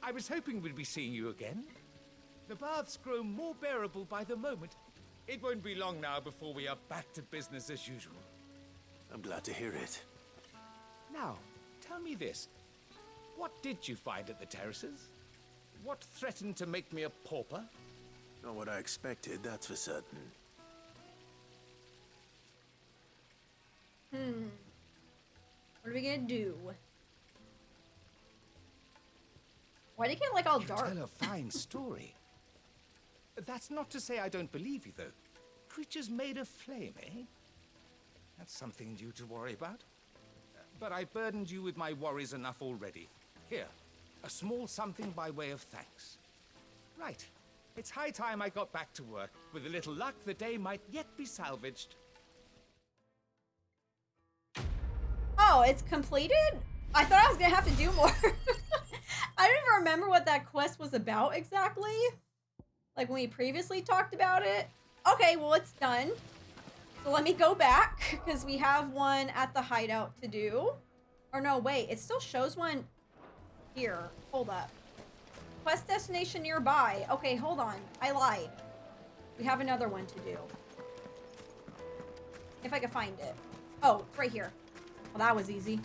I was hoping we'd be seeing you again. The baths grow more bearable by the moment. It won't be long now before we are back to business as usual. I'm glad to hear it. Now, tell me this. What did you find at the terraces? What threatened to make me a pauper? Not what I expected, that's for certain. What are we gonna do? Why do you get like all dark? You tell a fine story. That's not to say I don't believe you, though. Creatures made of flame, eh? That's something new to worry about. But I burdened you with my worries enough already. Here, a small something by way of thanks. Right. It's high time I got back to work. With a little luck, the day might yet be salvaged. Oh, it's completed? I thought I was gonna have to do more. I don't even remember what that quest was about exactly. Like when we previously talked about it. Okay, well it's done. So let me go back, because we have one at the hideout to do. Or no, wait, it still shows one here. Hold up. Quest destination nearby. Okay, hold on. I lied. We have another one to do. If I can find it. Oh, it's right here. Well, that was easy.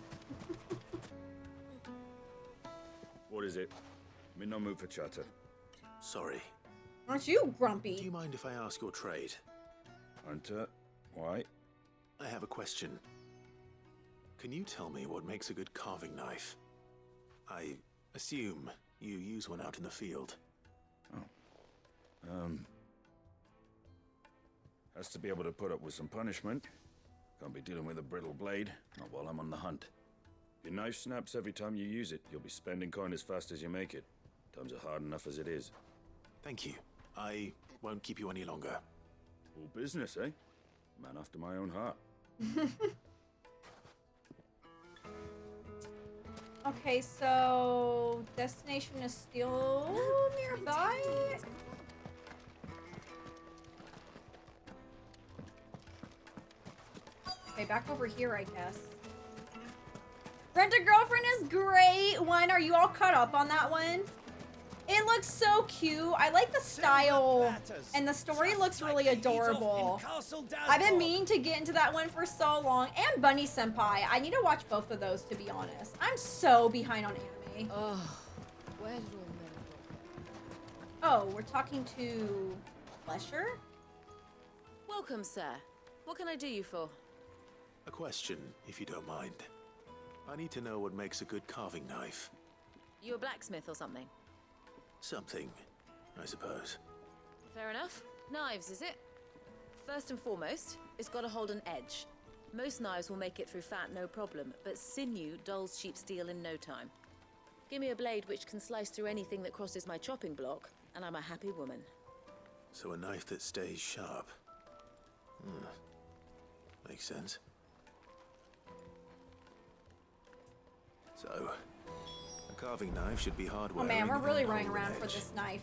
What is it? I'm in no mood for chatter. Sorry. Aren't you grumpy? Do you mind if I ask your trade? Hunter, why? I have a question. Can you tell me what makes a good carving knife? I assume you use one out in the field. Has to be able to put up with some punishment. Can't be dealing with a brittle blade, not while I'm on the hunt. If your knife snaps every time you use it, you'll be spending coin as fast as you make it. Times are hard enough as it is. Thank you. I won't keep you any longer. All business, eh? Man after my own heart. Okay, so destination is still nearby. Okay, back over here, I guess. Rent a Girlfriend is great. One, are you all caught up on that one? It looks so cute. I like the style, and the story looks really adorable. I've been meaning to get into that one for so long, and Bunny Senpai. I need to watch both of those, to be honest. I'm so behind on anime. Oh, where did all men go? Oh, we're talking to Flesher? Welcome, sir. What can I do you for? A question, if you don't mind. I need to know what makes a good carving knife. You a blacksmith or something? Something, I suppose. Fair enough. Knives, is it? First and foremost, it's got to hold an edge. Most knives will make it through fat, no problem, but sinew dulls cheap steel in no time. Give me a blade which can slice through anything that crosses my chopping block, and I'm a happy woman. So a knife that stays sharp. Makes sense. So, a carving knife should be hardware. Oh man, we're really running around for this knife.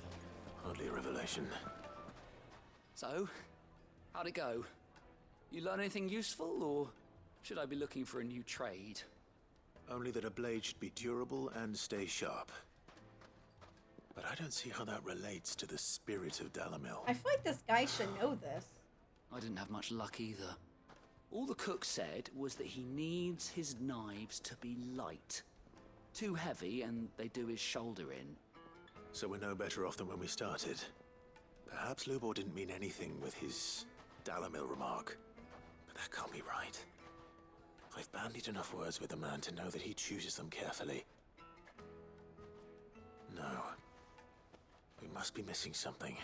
Hardly a revelation. So, how'd it go? You learn anything useful, or should I be looking for a new trade? Only that a blade should be durable and stay sharp. But I don't see how that relates to the spirit of Dalamil. I feel like this guy should know this. I didn't have much luck either. All the cook said was that he needs his knives to be light. Too heavy and they do his shoulder in. So we're no better off than when we started. Perhaps Lubor didn't mean anything with his Dalamil remark. But that can't be right. I've bandied enough words with the man to know that he chooses them carefully. No. We must be missing something.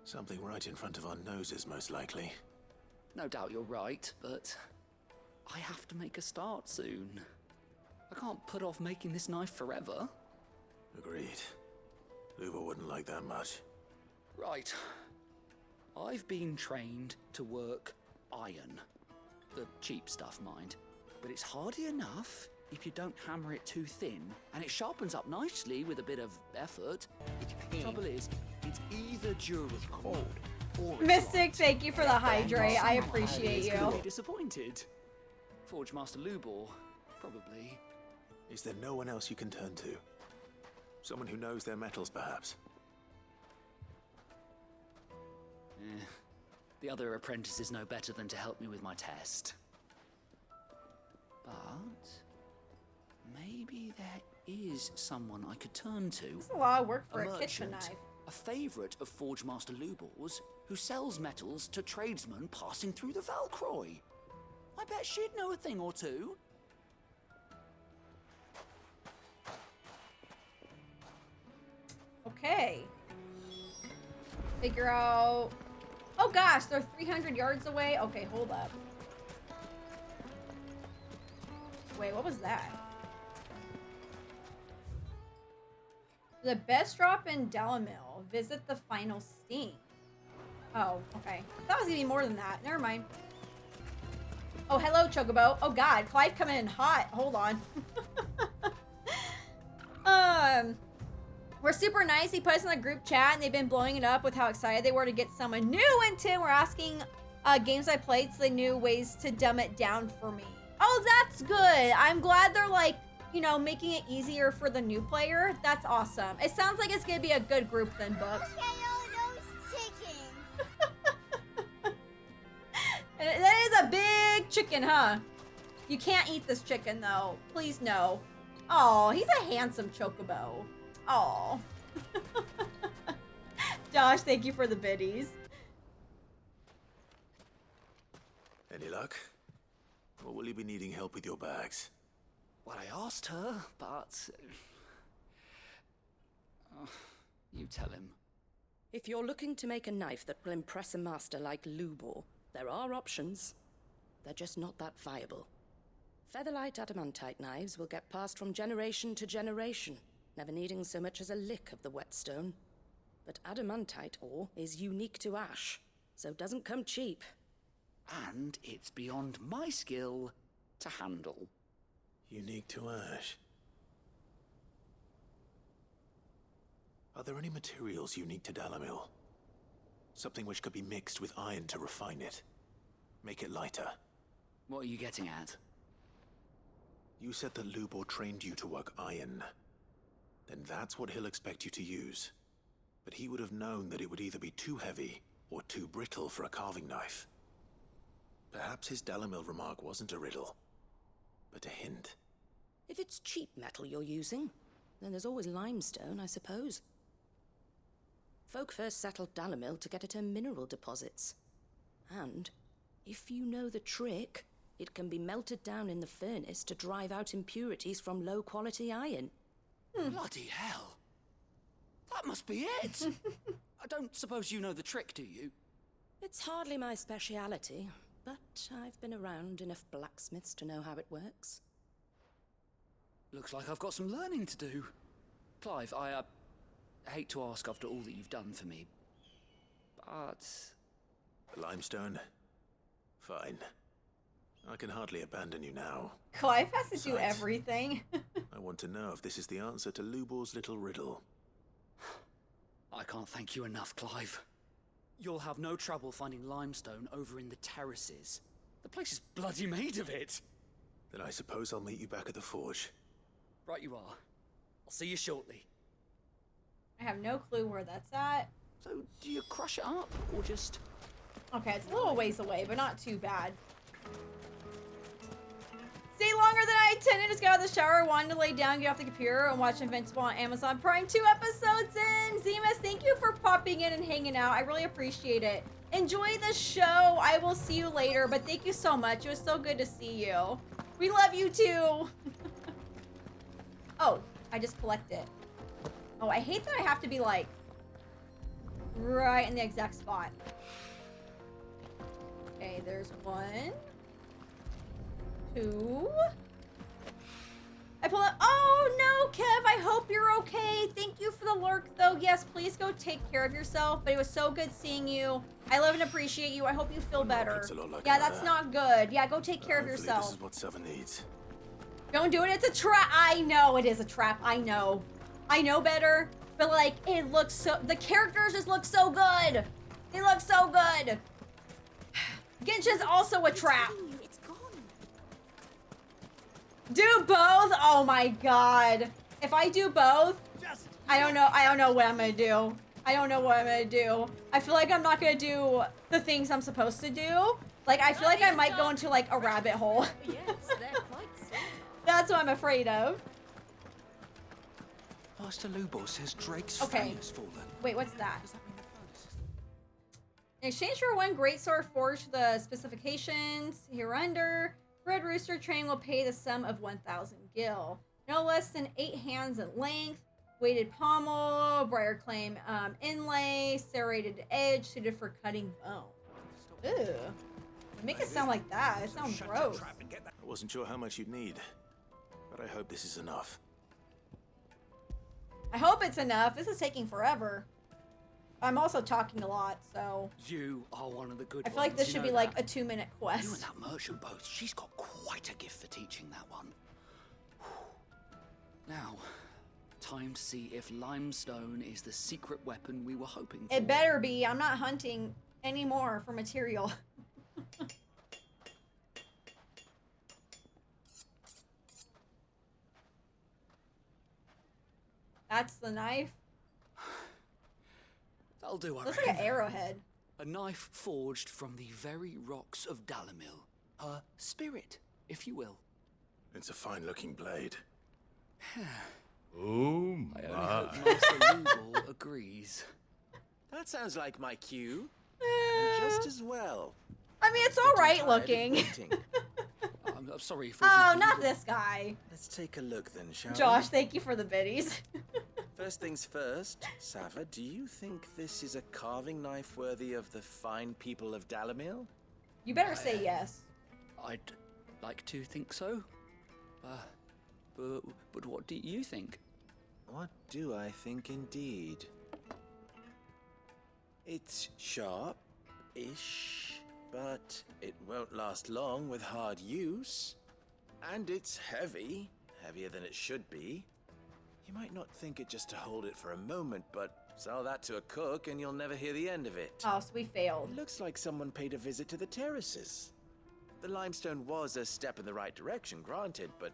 Something right in front of our noses, most likely. No doubt you're right, but I have to make a start soon. I can't put off making this knife forever. Agreed. Lubor wouldn't like that much. Right. I've been trained to work iron. The cheap stuff, mind. But it's hardy enough if you don't hammer it too thin, and it sharpens up nicely with a bit of effort. The trouble is, it's either durable or it's Mystic, light. thank you for the hydrate. I appreciate It's gonna you. be disappointed. Forge Master Lubor, probably. Is there no one else you can turn to? Someone who knows their metals, perhaps. The other apprentices know better than to help me with my test. But maybe there is someone I could turn to. It's a lot of work for a kitchen merchant, knife. a favourite of Forge Master Lubor's, who sells metals to tradesmen passing through the Valcroy. I bet she'd know a thing or two. Okay. Figure out... Oh gosh, they're 300 yards away? Okay, hold up. Wait, what was that? The best drop in Dalamil. Visit the final sting. Oh, okay. I thought it was gonna be more than that. Never mind. Oh, hello, Chocobo. Oh god, Clive coming in hot. Hold on. We're super nice. He put us in the group chat and they've been blowing it up with how excited they were to get someone new into it. We're asking games I played so they knew ways to dumb it down for me. Oh, that's good. I'm glad they're like, you know, making it easier for the new player. That's awesome. It sounds like it's gonna be a good group then, Books. That is a big chicken, huh? You can't eat this chicken though. Please no. Oh, he's a handsome chocobo. Oh. Josh, thank you for the biddies. Any luck? Or will you be needing help with your bags? Well, I asked her, but... you tell him. If you're looking to make a knife that will impress a master like Lubor, there are options. They're just not that viable. Featherlight adamantite knives will get passed from generation to generation, never needing so much as a lick of the whetstone. But adamantite ore is unique to ash, so doesn't come cheap. And it's beyond my skill to handle. Unique to ash. Are there any materials unique to Dalamil? Something which could be mixed with iron to refine it. Make it lighter. What are you getting at? You said that Lubor trained you to work iron. Then that's what he'll expect you to use. But he would have known that it would either be too heavy or too brittle for a carving knife. Perhaps his Dalamil remark wasn't a riddle, but a hint. If it's cheap metal you're using, then there's always limestone, I suppose. Folk first settled Dalamil to get at her mineral deposits. And, if you know the trick, it can be melted down in the furnace to drive out impurities from low-quality iron. Bloody hell! That must be it! I don't suppose you know the trick, do you? It's hardly my speciality, but I've been around enough blacksmiths to know how it works. Looks like I've got some learning to do. Clive, I hate to ask after all that you've done for me, but... Limestone? Fine. I can hardly abandon you now. Clive has to do Besides, everything. I want to know if this is the answer to Lubor's little riddle. I can't thank you enough, Clive. You'll have no trouble finding limestone over in the terraces. The place is bloody made of it. Then I suppose I'll meet you back at the forge. Right you are. I'll see you shortly. I have no clue where that's at. So, do you crush it up, or just... Okay, it's a little ways away, but not too bad. Stay longer than I intended. Just got out of the shower, wanted to lay down, get off the computer, and watch Invincible on Amazon Prime 2 episodes in. Zemus, thank you for popping in and hanging out. I really appreciate it. Enjoy the show. I will see you later, but thank you so much. It was so good to see you. We love you too. Oh, I just collect it. Oh, I hate that I have to be like right in the exact spot. Okay, there's 1, 2. I pull up. Oh no, Kev, I hope you're okay. Thank you for the lurk though. Yes, please go take care of yourself. But it was so good seeing you. I love and appreciate you. I hope you feel better. It's a lot like Yeah, that's not good. Yeah, go take care of Hopefully yourself. This is what Seven needs. Don't do it. It's a trap. I know it is a trap. I know. I know better. But like, it looks so... The characters just look so good. They look so good. Genshin's also a trap. It's gone. Do both? Oh my god. If I do both, I don't know what I'm gonna do. I don't know what I'm gonna do. I feel like I'm not gonna do the things I'm supposed to do. Like, I feel like I might go into, like, a rabbit hole. Yes, they're quite similar. That's what I'm afraid of. Master Lubor says Drake's Okay. fang has fallen. Wait, what's that? Does that mean the furnace? In exchange for one greatsword forged to the specifications hereunder, Red Rooster train will pay the sum of 1,000 gil. No less than 8 hands in length, weighted pommel, briar claim inlay, serrated edge suited for cutting bone. Ew. Make it sound like that. It sounds gross. I wasn't sure how much you'd need, but I hope this is enough. I hope it's enough. This is taking forever. I'm also talking a lot, so You are one of the good I feel like ones, this you should know be like that. a 2-minute You and quest. that merchant both, she's got quite a gift for teaching that one. Now, time to see if limestone is the secret weapon we were hoping for. It better be. I'm not hunting anymore for material. That's the knife. That'll do, I Looks reckon. like an arrowhead. A knife forged from the very rocks of Dalamil. Her spirit, if you will. It's a fine-looking blade. Oh I only my. hope Master Lubor agrees. That sounds like my cue. And just as well. I mean, it's all right looking. I'm sorry for... Oh, not this guy. Let's take a look then, shall Josh, thank you for the biddies. we? First things first, Sava, do you think this is a carving knife worthy of the fine people of Dalamil? You better say yes. I'd like to think so. But what do you think? What do I think indeed? It's sharp-ish, but it won't last long with hard use. And it's heavy, heavier than it should be. You might not think it just to hold it for a moment, but sell that to a cook and you'll never hear the end of it. Oh, so we failed. It looks like someone paid a visit to the terraces. The limestone was a step in the right direction, granted, but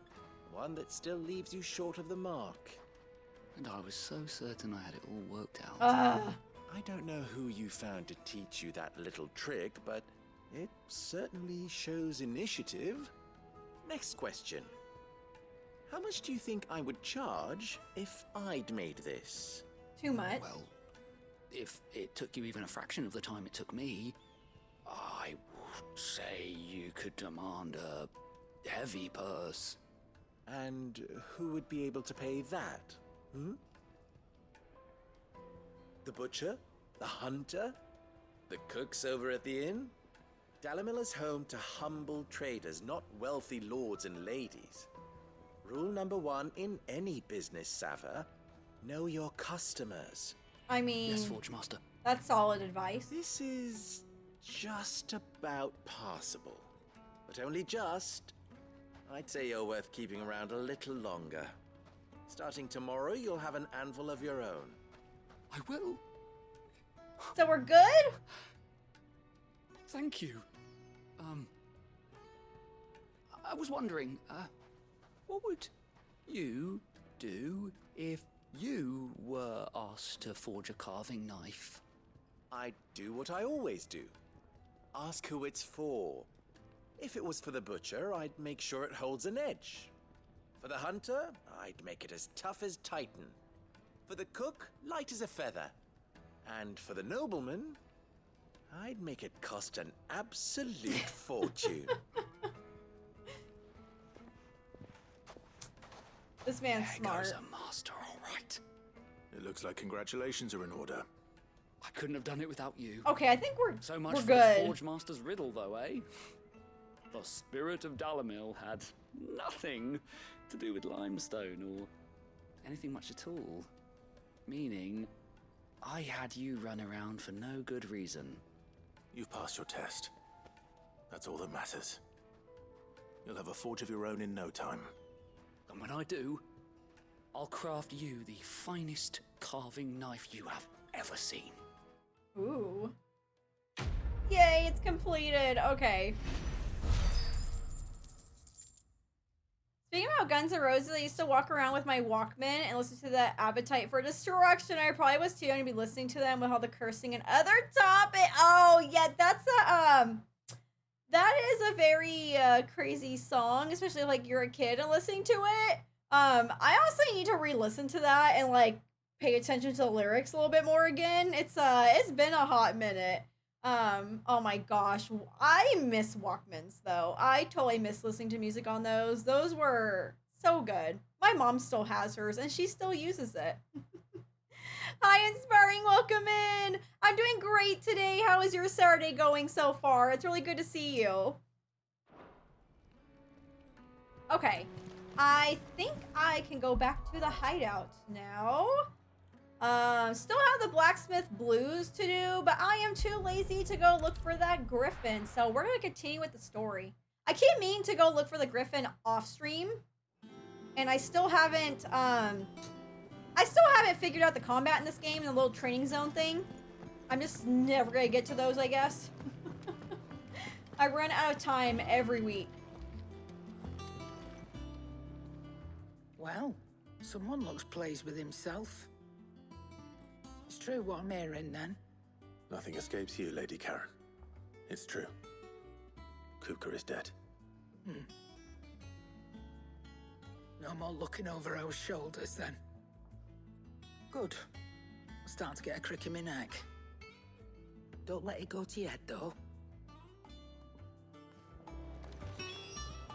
one that still leaves you short of the mark. And I was so certain I had it all worked out. I don't know who you found to teach you that little trick, but it certainly shows initiative. Next question. How much do you think I would charge if I'd made this? Too much. Well, if it took you even a fraction of the time it took me, I would say you could demand a heavy purse. And who would be able to pay that? The butcher? The hunter? The cooks over at the inn? Dalamil is home to humble traders, not wealthy lords and ladies. Rule number 1 in any business, Sava, know your customers. I mean, Yes, Forge Master. that's solid advice. This is just about passable. But only just. I'd say you're worth keeping around a little longer. Starting tomorrow, you'll have an anvil of your own. I will. So we're good? Thank you. I was wondering, what would you do if you were asked to forge a carving knife? I'd do what I always do. Ask who it's for. If it was for the butcher, I'd make sure it holds an edge. For the hunter, I'd make it as tough as Titan. For the cook, light as a feather. And for the nobleman, I'd make it cost an absolute fortune. This man's There smart. goes a master, all right. It looks like congratulations are in order. I couldn't have done it without you. Okay, I think So much we're for good. the Forge Master's riddle, though, eh? The spirit of Dalamil had nothing to do with limestone or anything much at all. Meaning, I had you run around for no good reason. You've passed your test. That's all that matters. You'll have a forge of your own in no time. And when I do, I'll craft you the finest carving knife you have ever seen. Ooh. Yay, it's completed. Okay. Speaking about Guns N' Roses, I used to walk around with my Walkman and listen to the Appetite for Destruction. I probably was too young to be listening to them with all the cursing and other topic. Oh yeah, that is a very crazy song, especially if, like, you're a kid and listening to it. I also need to re-listen to that and like pay attention to the lyrics a little bit more again. It's been a hot minute. Oh my gosh, I miss Walkmans though. I totally miss listening to music on those. Those were so good. My mom still has hers and she still uses it. Hi, Inspiring, welcome in. I'm doing great today. How is your Saturday going so far? It's really good to see you. Okay, I think I can go back to the hideout now. Still have the blacksmith blues to do, but I am too lazy to go look for that griffin. So we're gonna continue with the story. I keep meaning to go look for the griffin off stream, and I still haven't figured out the combat in this game and the little training zone thing. I'm just never gonna get to those, I guess. I run out of time every week. Well, someone looks pleased with himself. It's true what I'm hearing, then. Nothing escapes you, Lady Karen. It's true. Kupka is dead. No more looking over our shoulders, then. Good. I'm starting to get a crick in my neck. Don't let it go to your head, though.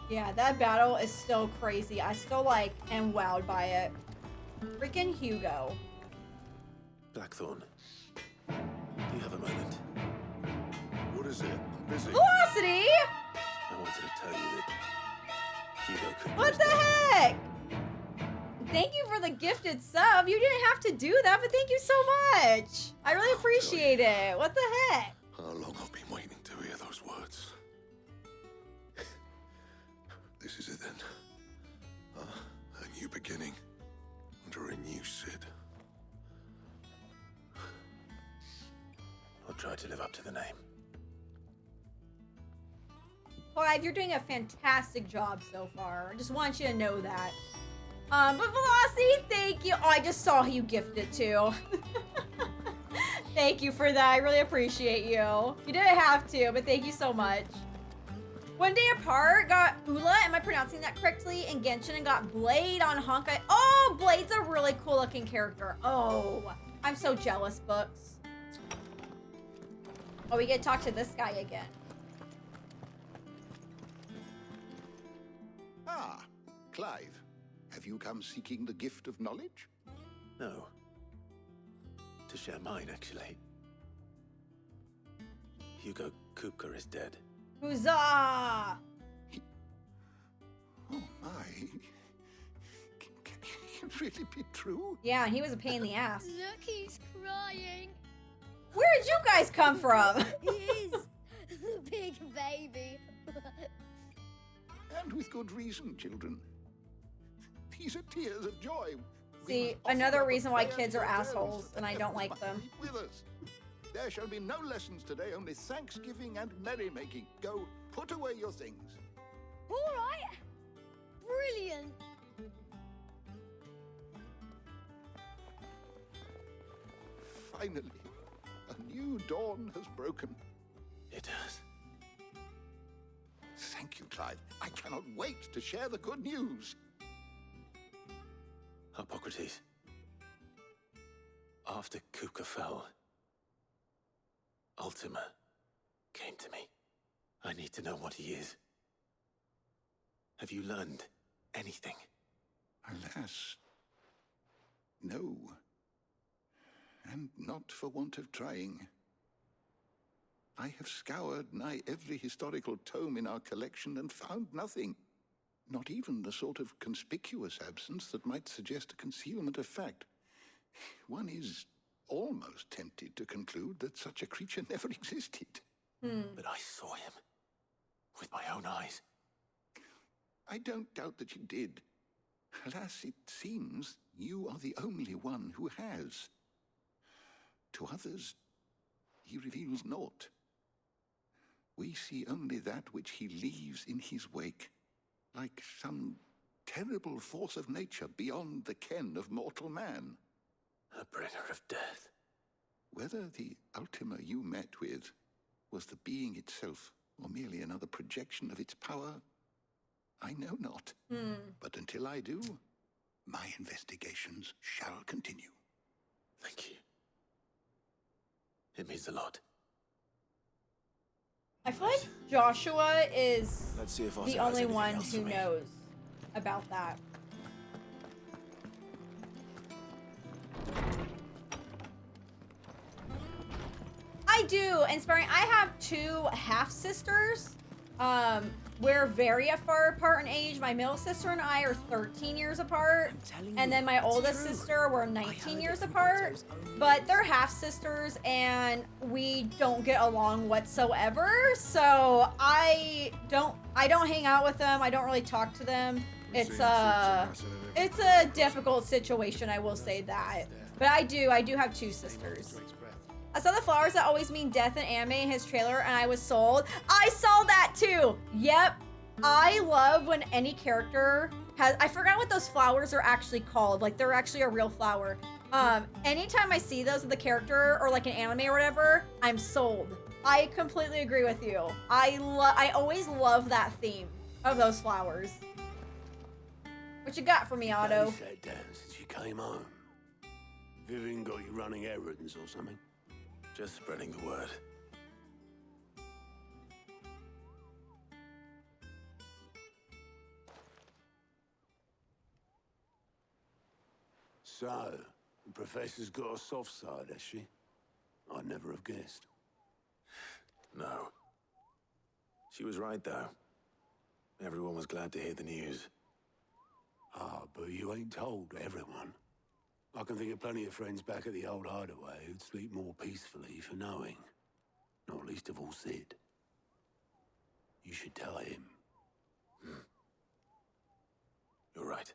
Yeah, that battle is still crazy. I still, like, am wowed by it. Freaking Hugo. Blackthorn, do you have a moment? What is it? I'm busy. Velocity! I wanted to tell you that Hugo Kupka What is the dead. heck? Thank you for the gifted sub. You didn't have to do that, but thank you so much. I really appreciate it. What the heck? How long I've been waiting to hear those words. This is it then. A new beginning under a new Sid. I'll try to live up to the name. Clive, you're doing a fantastic job so far. I just want you to know that. But Velocity, thank you. Oh, I just saw who you gifted to. Thank you for that. I really appreciate you. You didn't have to, but thank you so much. One Day Apart got Ula, am I pronouncing that correctly, in Genshin, and got Blade on Honkai. Oh, Blade's a really cool looking character. Oh, I'm so jealous, Books. Oh, we get to talk to this guy again. Ah, Clive. Have you come seeking the gift of knowledge? No. To share mine, actually. Hugo Kupka is dead. Huzzah! Oh my. Can it really be true? Yeah, he was a pain in the ass. Look, he's crying. Where did you guys come from? He is the big baby. And with good reason, children. These are tears of joy. See, another reason why kids are assholes, and I don't like them. With us. There shall be no lessons today, only thanksgiving and merrymaking. Go, put away your things. All right. Brilliant. Finally, a new dawn has broken. It has. Thank you, Clive. I cannot wait to share the good news. Hippocrates. After Kupka fell, Ultima came to me. I need to know what he is. Have you learned anything? Alas, no. And not for want of trying. I have scoured nigh every historical tome in our collection and found nothing. Not even the sort of conspicuous absence that might suggest a concealment of fact. One is almost tempted to conclude that such a creature never existed. But I saw him with my own eyes. I don't doubt that you did. Alas, it seems you are the only one who has. To others, he reveals naught. We see only that which he leaves in his wake, like some terrible force of nature beyond the ken of mortal man. A bringer of death. Whether the Ultima you met with was the being itself, or merely another projection of its power, I know not. But until I do, my investigations shall continue. Thank you. It means a lot. I feel like Joshua is Let's see if the only one who knows about that. I do, inspiring. I have two half-sisters. We're very far apart in age. My middle sister and I are 13 years apart. And then my oldest sister, we're 19 years apart. But they're half-sisters and we don't get along whatsoever. So I don't hang out with them. I don't really talk to them. It's a difficult situation, I will say that. But I do have two sisters. I saw the flowers that always mean death in anime in his trailer and I was sold. I saw that too. Yep. I love when any character has, I forgot what those flowers are actually called. Like they're actually a real flower. Anytime I see those with the character or like an anime or whatever, I'm sold. I completely agree with you. I always love that theme of those flowers. What you got for me, Otto? Sat down since you came home. Vivian got you running errands or something? Just spreading the word. So, the professor's got a soft side, has she? I'd never have guessed. No. She was right, though. Everyone was glad to hear the news. Ah, but you ain't told everyone. I can think of plenty of friends back at the old hideaway who'd sleep more peacefully for knowing. Not least of all Sid. You should tell him. You're right.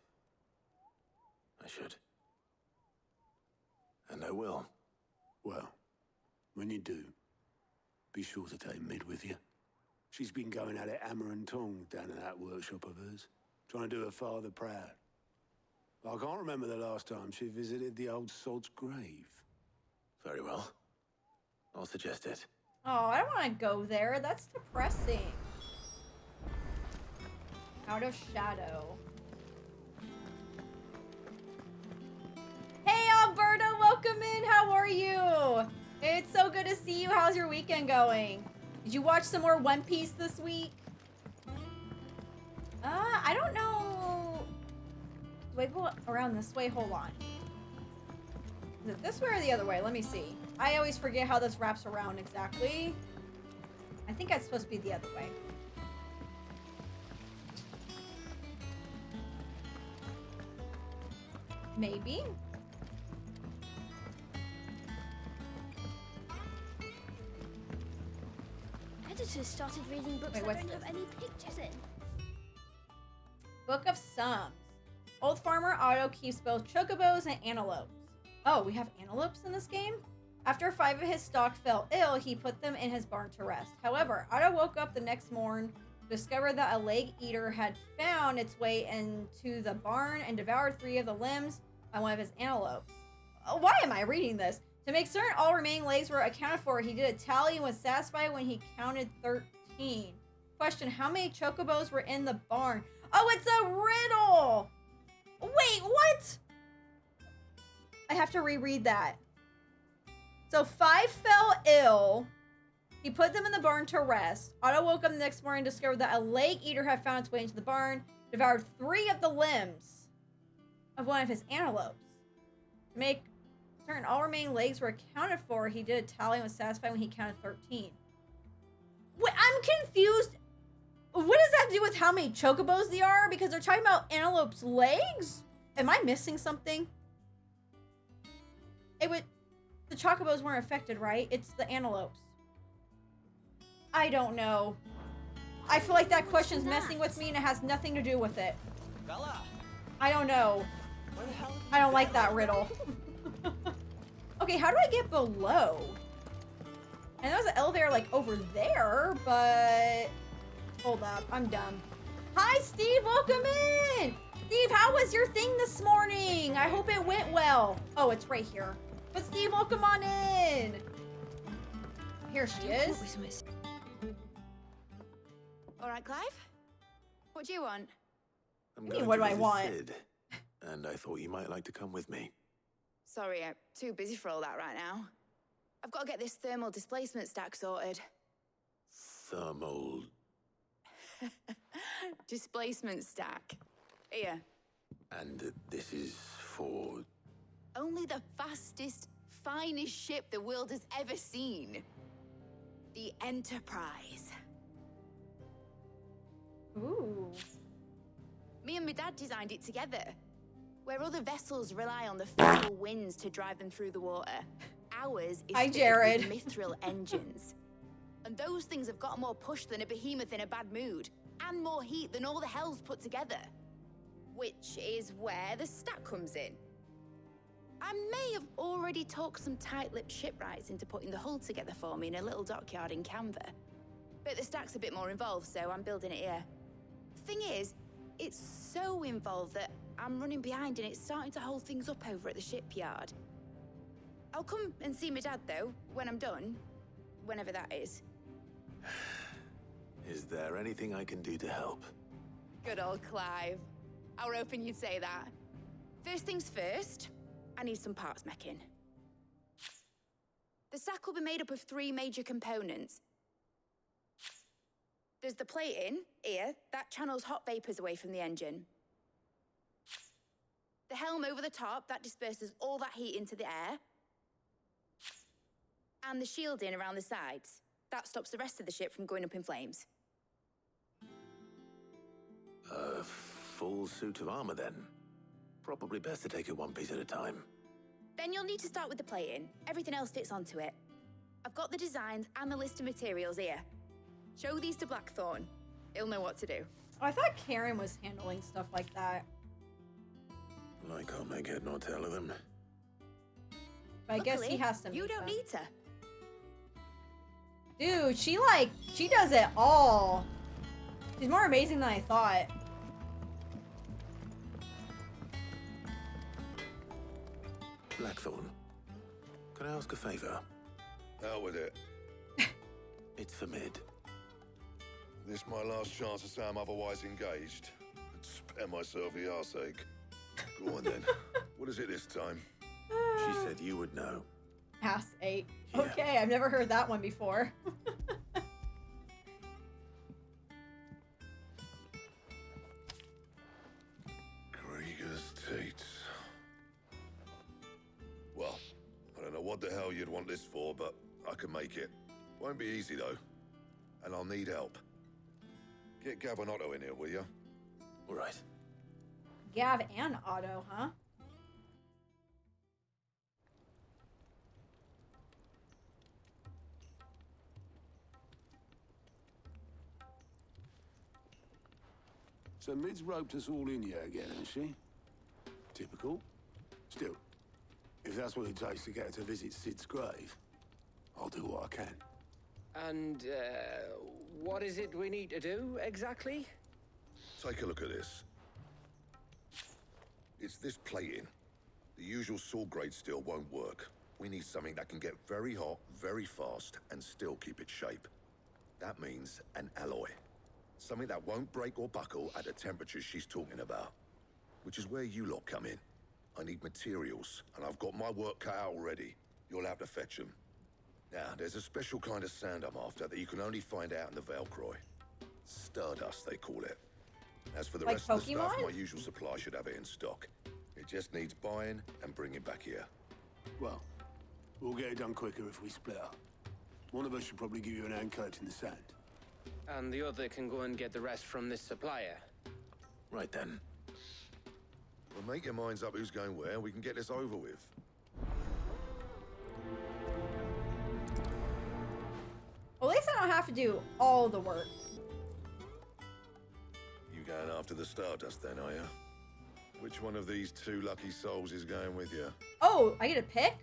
I should. And I will. Well, when you do, be sure to take Mid with you. She's been going at it hammer and tongs down in that workshop of hers, trying to do her father proud. I can't remember the last time she visited the old sod's grave. Very well. I'll suggest it. Oh, I don't want to go there. That's depressing. Out of shadow. Hey, Alberto, welcome in. How are you? It's so good to see you. How's your weekend going? Did you watch some more One Piece this week? I don't know. Do I go around this way? Hold on. Is it this way or the other way? Let me see. I always forget how this wraps around exactly. I think it's supposed to be the other way. Maybe. Editors started reading books Wait, that what's don't this? have any pictures in. Book of Sums. Old farmer Otto keeps both chocobos and antelopes. Oh, we have antelopes in this game? After 5 of his stock fell ill, he put them in his barn to rest. However, Otto woke up the next morn to discover that a leg eater had found its way into the barn and devoured 3 of the limbs by one of his antelopes. Why am I reading this? To make certain all remaining legs were accounted for, he did a tally and was satisfied when he counted 13. Question, how many chocobos were in the barn? Oh, it's a riddle! Wait, what? I have to reread that. So 5 fell ill. He put them in the barn to rest. Otto woke up the next morning and discovered that a leg eater had found its way into the barn, devoured 3 of the limbs of one of his antelopes. To make certain all remaining legs were accounted for, he did a tally and was satisfied when he counted 13. Wait, I'm confused. What does that have to do with how many chocobos there are? Because they're talking about antelope's legs? Am I missing something? The chocobos weren't affected, right? It's the antelopes. I don't know. I feel like that question's messing with me and it has nothing to do with it. Bella, I don't know. where the hell? I don't like that riddle. Okay, how do I get below? I know there's an elevator like over there, but hold up, I'm dumb. Hi, Steve, welcome in. Steve, how was your thing this morning? I hope it went well. Oh, it's right here. But Steve, welcome on in. Here she is. All right, Clive. What do you want? I'm What do you going mean, what to do I visit want? Sid, and I thought you might like to come with me. Sorry, I'm too busy for all that right now. I've got to get this thermal displacement stack sorted. Thermal... Displacement stack. Here. And this is for... Only the fastest, finest ship the world has ever seen. The Enterprise. Ooh. Me and my dad designed it together. Where other vessels rely on the fickle winds to drive them through the water, ours is Hi, fitted Jared. with mithril engines. And those things have got more push than a behemoth in a bad mood, and more heat than all the hells put together. Which is where the stack comes in. I may have already talked some tight-lipped shipwrights into putting the hull together for me in a little dockyard in Canva. But the stack's a bit more involved, so I'm building it here. Thing is, it's so involved that I'm running behind and it's starting to hold things up over at the shipyard. I'll come and see my dad, though, when I'm done. Whenever that is. Is there anything I can do to help? Good old Clive. I were hoping you'd say that. First things first, I need some parts meching. The stack will be made up of 3 major components. There's the plating, here, that channels hot vapors away from the engine. The helm over the top, that disperses all that heat into the air. And the shielding around the sides. That stops the rest of the ship from going up in flames. A full suit of armor, then. Probably best to take it one piece at a time. Then you'll need to start with the plating. Everything else fits onto it. I've got the designs and the list of materials here. Show these to Blackthorn. He'll know what to do. Oh, I thought Karen was handling stuff like that. I can't make head nor tail of them. But I guess he Luckily, has to. You make don't them. need to. Dude, she does it all. She's more amazing than I thought. Blackthorn, can I ask a favor? Out with it. It's for Mid. This my last chance to say I'm otherwise engaged. I'd spare myself the arseache. Go on then. What is it this time? She said you would know. Ass 8. Yeah. Okay, I've never heard that one before. Krieger's Tates. Well, I don't know what the hell you'd want this for, but I can make it. Won't be easy, though. And I'll need help. Get Gav and Otto in here, will you? All right. Gav and Otto, huh? So Mid's roped us all in here again, has she? Typical. Still, if that's what it takes to get her to visit Sid's grave, I'll do what I can. And, what is it we need to do, exactly? Take a look at this. It's this plating. The usual sword grade steel won't work. We need something that can get very hot, very fast, and still keep its shape. That means an alloy. Something that won't break or buckle at the temperatures she's talking about. Which is where you lot come in. I need materials, and I've got my work cut out already. You'll have to fetch them. Now, there's a special kind of sand I'm after that you can only find out in the Velcroy. Stardust, they call it. As for the Like rest of the stuff, Pokemon? my usual supply should have it in stock. It just needs buying and bringing back here. Well, we'll get it done quicker if we split up. One of us should probably give you an hand coat in the sand. And the other can go and get the rest from this supplier. Right then. Well, make your minds up who's going where, and we can get this over with. Well, at least I don't have to do all the work. You going after the Stardust then, are you? Which one of these 2 lucky souls is going with you? Oh, I get to pick?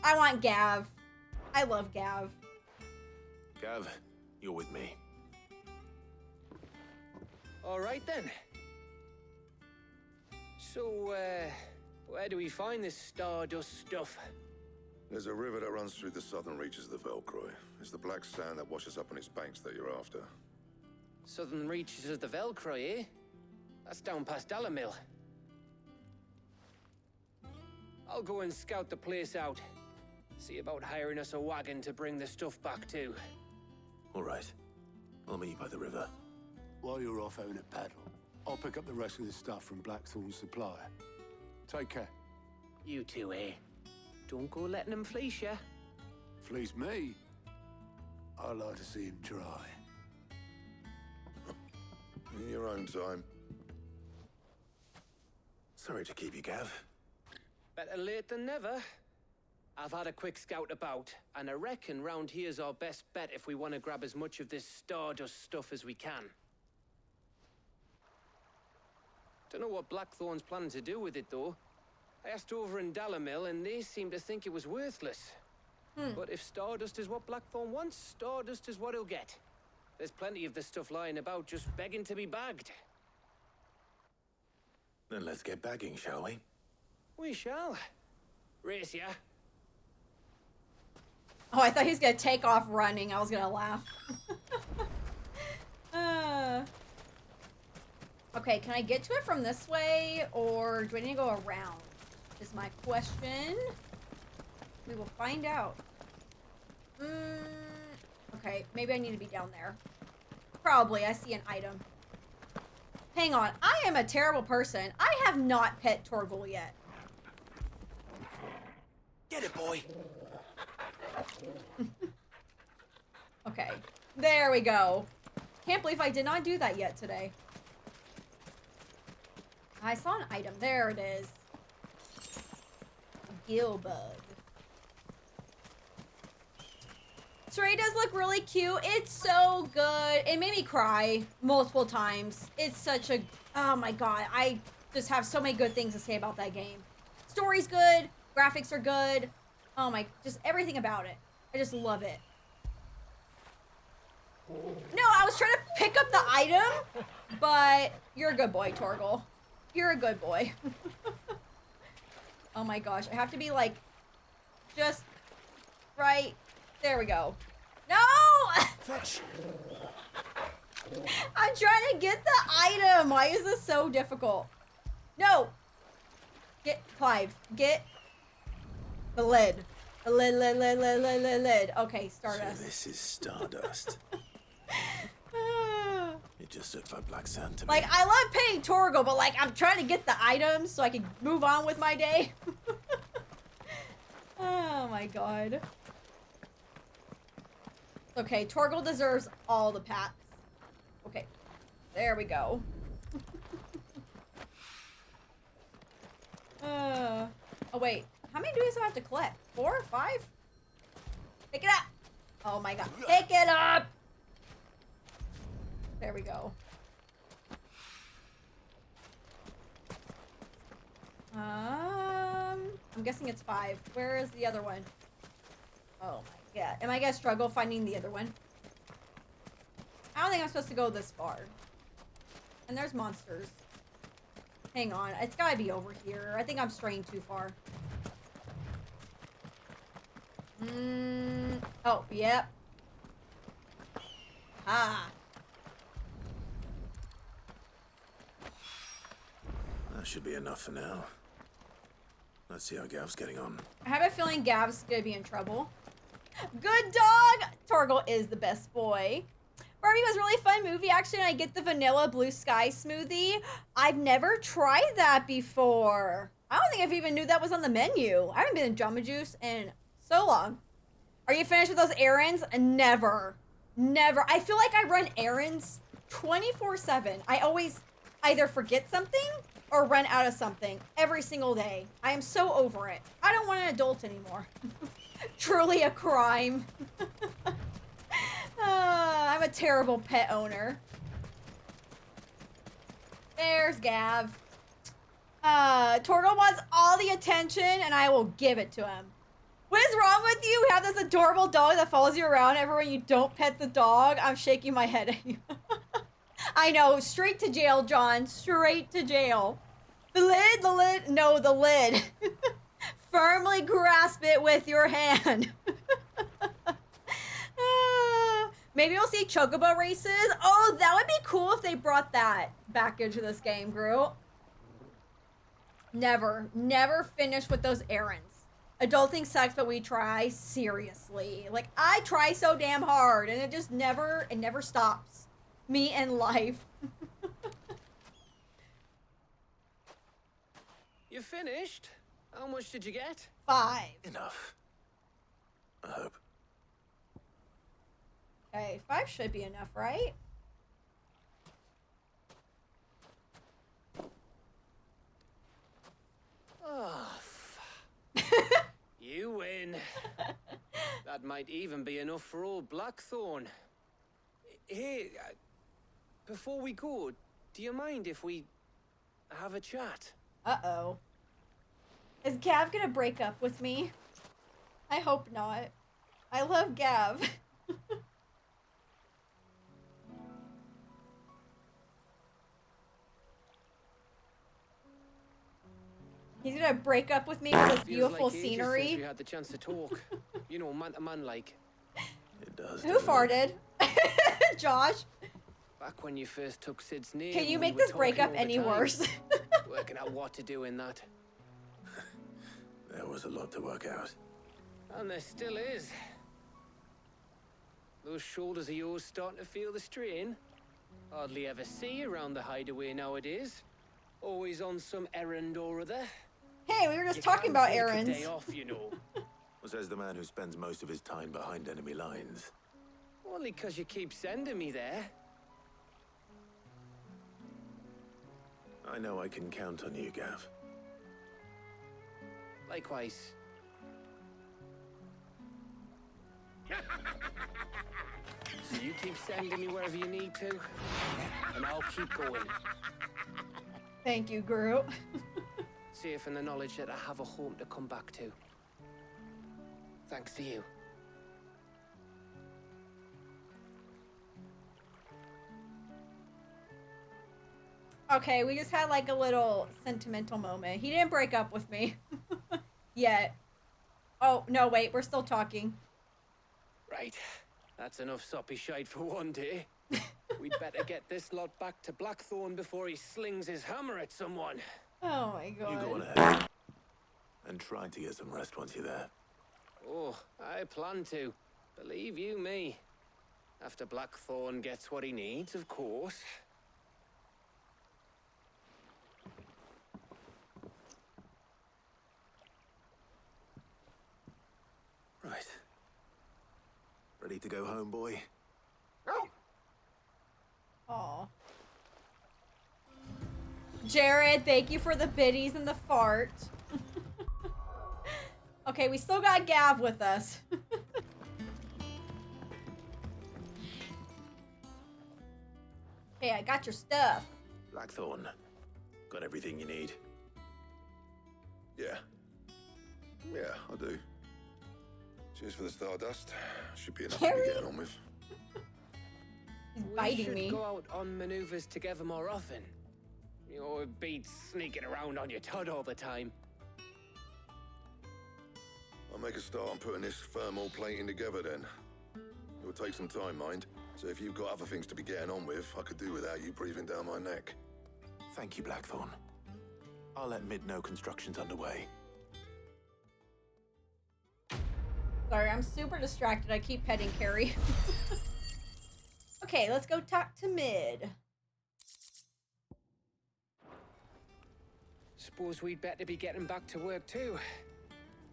I want Gav. I love Gav. Gav, you're with me. All right then. So, where do we find this stardust stuff? There's a river that runs through the southern reaches of the Velcroy. It's the black sand that washes up on its banks that you're after. Southern reaches of the Velcroy, eh? That's down past Dalamil. I'll go and scout the place out. See about hiring us a wagon to bring the stuff back to. All right. I'll meet you by the river. While you're off having a paddle, I'll pick up the rest of the stuff from Blackthorn's supplier. Take care. You two, eh? Don't go letting him fleece ya. Fleece me? I like to see him try. In your own time. Sorry to keep you, Gav. Better late than never. I've had a quick scout about, and I reckon round here's our best bet if we want to grab as much of this stardust stuff as we can. Don't know what Blackthorn's planning to do with it, though. I asked over in Dalamil, and they seem to think it was worthless. But if stardust is what Blackthorn wants, stardust is what he'll get. There's plenty of this stuff lying about, just begging to be bagged. Then let's get bagging, shall we? We shall. Race ya. Oh, I thought he was gonna take off running. I was gonna laugh. Okay, can I get to it from this way, or do I need to go around? Is my question. We will find out. Okay, maybe I need to be down there. Probably. I see an item. Hang on. I am a terrible person. I have not pet Torgal yet. Get it, boy. Okay. There we go. Can't believe I did not do that yet today. I saw an item. There it is. Gillbug. Stray does look really cute. It's so good. It made me cry multiple times. It's such a... Oh my god. I just have so many good things to say about that game. Story's good. Graphics are good. Oh my... Just everything about it. I just love it. No, I was trying to pick up the item, but you're a good boy, Torgal. You're a good boy. Oh my gosh. I have to be like... Just... Right... There we go. No! Fetch. I'm trying to get the item. Why is this so difficult? No. Get Clive. Get the lid. The lid. Okay, Stardust. So this is Stardust. It just looks like black sand to me. Like, I love paying Torgal, but like, I'm trying to get the items so I can move on with my day. Oh my god. Okay, Torgal deserves all the pats. Okay, there we go. Oh wait, how many do we still have to collect? 4 or 5? Pick it up! Oh my god, pick it up! There we go. I'm guessing it's 5. Where is the other one? Oh my god. Am I gonna struggle finding the other one? I don't think I'm supposed to go this far. And there's monsters. Hang on. It's gotta be over here. I think I'm straying too far. Oh, yep. Ah. That should be enough for now. Let's see how Gav's getting on. I have a feeling Gav's gonna be in trouble. Good dog! Torgal is the best boy. Barbie was a really fun movie, actually, and I get the vanilla blue sky smoothie. I've never tried that before. I don't think I've even knew that was on the menu. I haven't been in Jamba Juice in so long. Are you finished with those errands? Never. Never. I feel like I run errands 24/7. I always either forget something or run out of something every single day. I am so over it. I don't want an adult anymore. Truly a crime. I'm a terrible pet owner. There's Gav. Torgal wants all the attention and I will give it to him. What is wrong with you? We have this adorable dog that follows you around everywhere you don't pet the dog. I'm shaking my head at you. I know. Straight to jail, John. Straight to jail. The lid, the lid. No, the lid. Firmly grasp it with your hand. Maybe we'll see chocobo races. Oh, that would be cool if they brought that back into this game, Groot. Never finish with those errands. Adulting sucks, but we try. Seriously. Like, I try so damn hard, and it never stops. Me and life. You finished? How much did you get? 5. Enough. I hope. Okay, 5 should be enough, right? Oh, you win. That might even be enough for old Blackthorn. Hey, before we go, do you mind if we have a chat? Uh-oh. Is Gav gonna break up with me? I hope not. I love Gav. He's gonna break up with me for this beautiful like scenery. Since we had the chance to talk. You know, man to man like. It does. Who farted? Josh? Back when you first took Sid's name. Can you we make were this breakup talking all the any time, worse? Working out what to do in that. There was a lot to work out. And there still is. Those shoulders of yours starting to feel the strain. Hardly ever see you around the hideaway nowadays. Always on some errand or other. Hey, we were just You talking can about take errands. A day off, you know. Says the man who spends most of his time behind enemy lines. Only 'cause you keep sending me there. I know I can count on you, Gav. Likewise. So you keep sending me wherever you need to, and I'll keep going. Thank you, Groot. Safe in the knowledge that I have a home to come back to. Thanks to you. Okay, we just had like a little sentimental moment. He didn't break up with me. Yet. Oh, no, wait, we're still talking. Right. That's enough soppy shite for one day. We'd better get this lot back to Blackthorn before he slings his hammer at someone. Oh my god. You go on ahead. And try to get some rest once you're there. Oh, I plan to. Believe you me. After Blackthorn gets what he needs, of course. Right. Ready to go home, boy? Aw. Jared, thank you for the biddies and the fart. Okay, we still got Gav with us. Okay, I got your stuff. Blackthorn. Got everything you need? Yeah. Yeah, I do. Cheers for the Stardust. Should be enough to be getting on with. He's biting we me. should go out on maneuvers together more often. You know, it beats sneaking around on your Todd all the time. I'll make a start on putting this thermal plating together then. It will take some time, mind. So if you've got other things to be getting on with, I could do without you breathing down my neck. Thank you, Blackthorn. I'll let Mid know construction's underway. Sorry, I'm super distracted. I keep petting Carrie. Okay, let's go talk to Mid. Suppose we'd better be getting back to work too.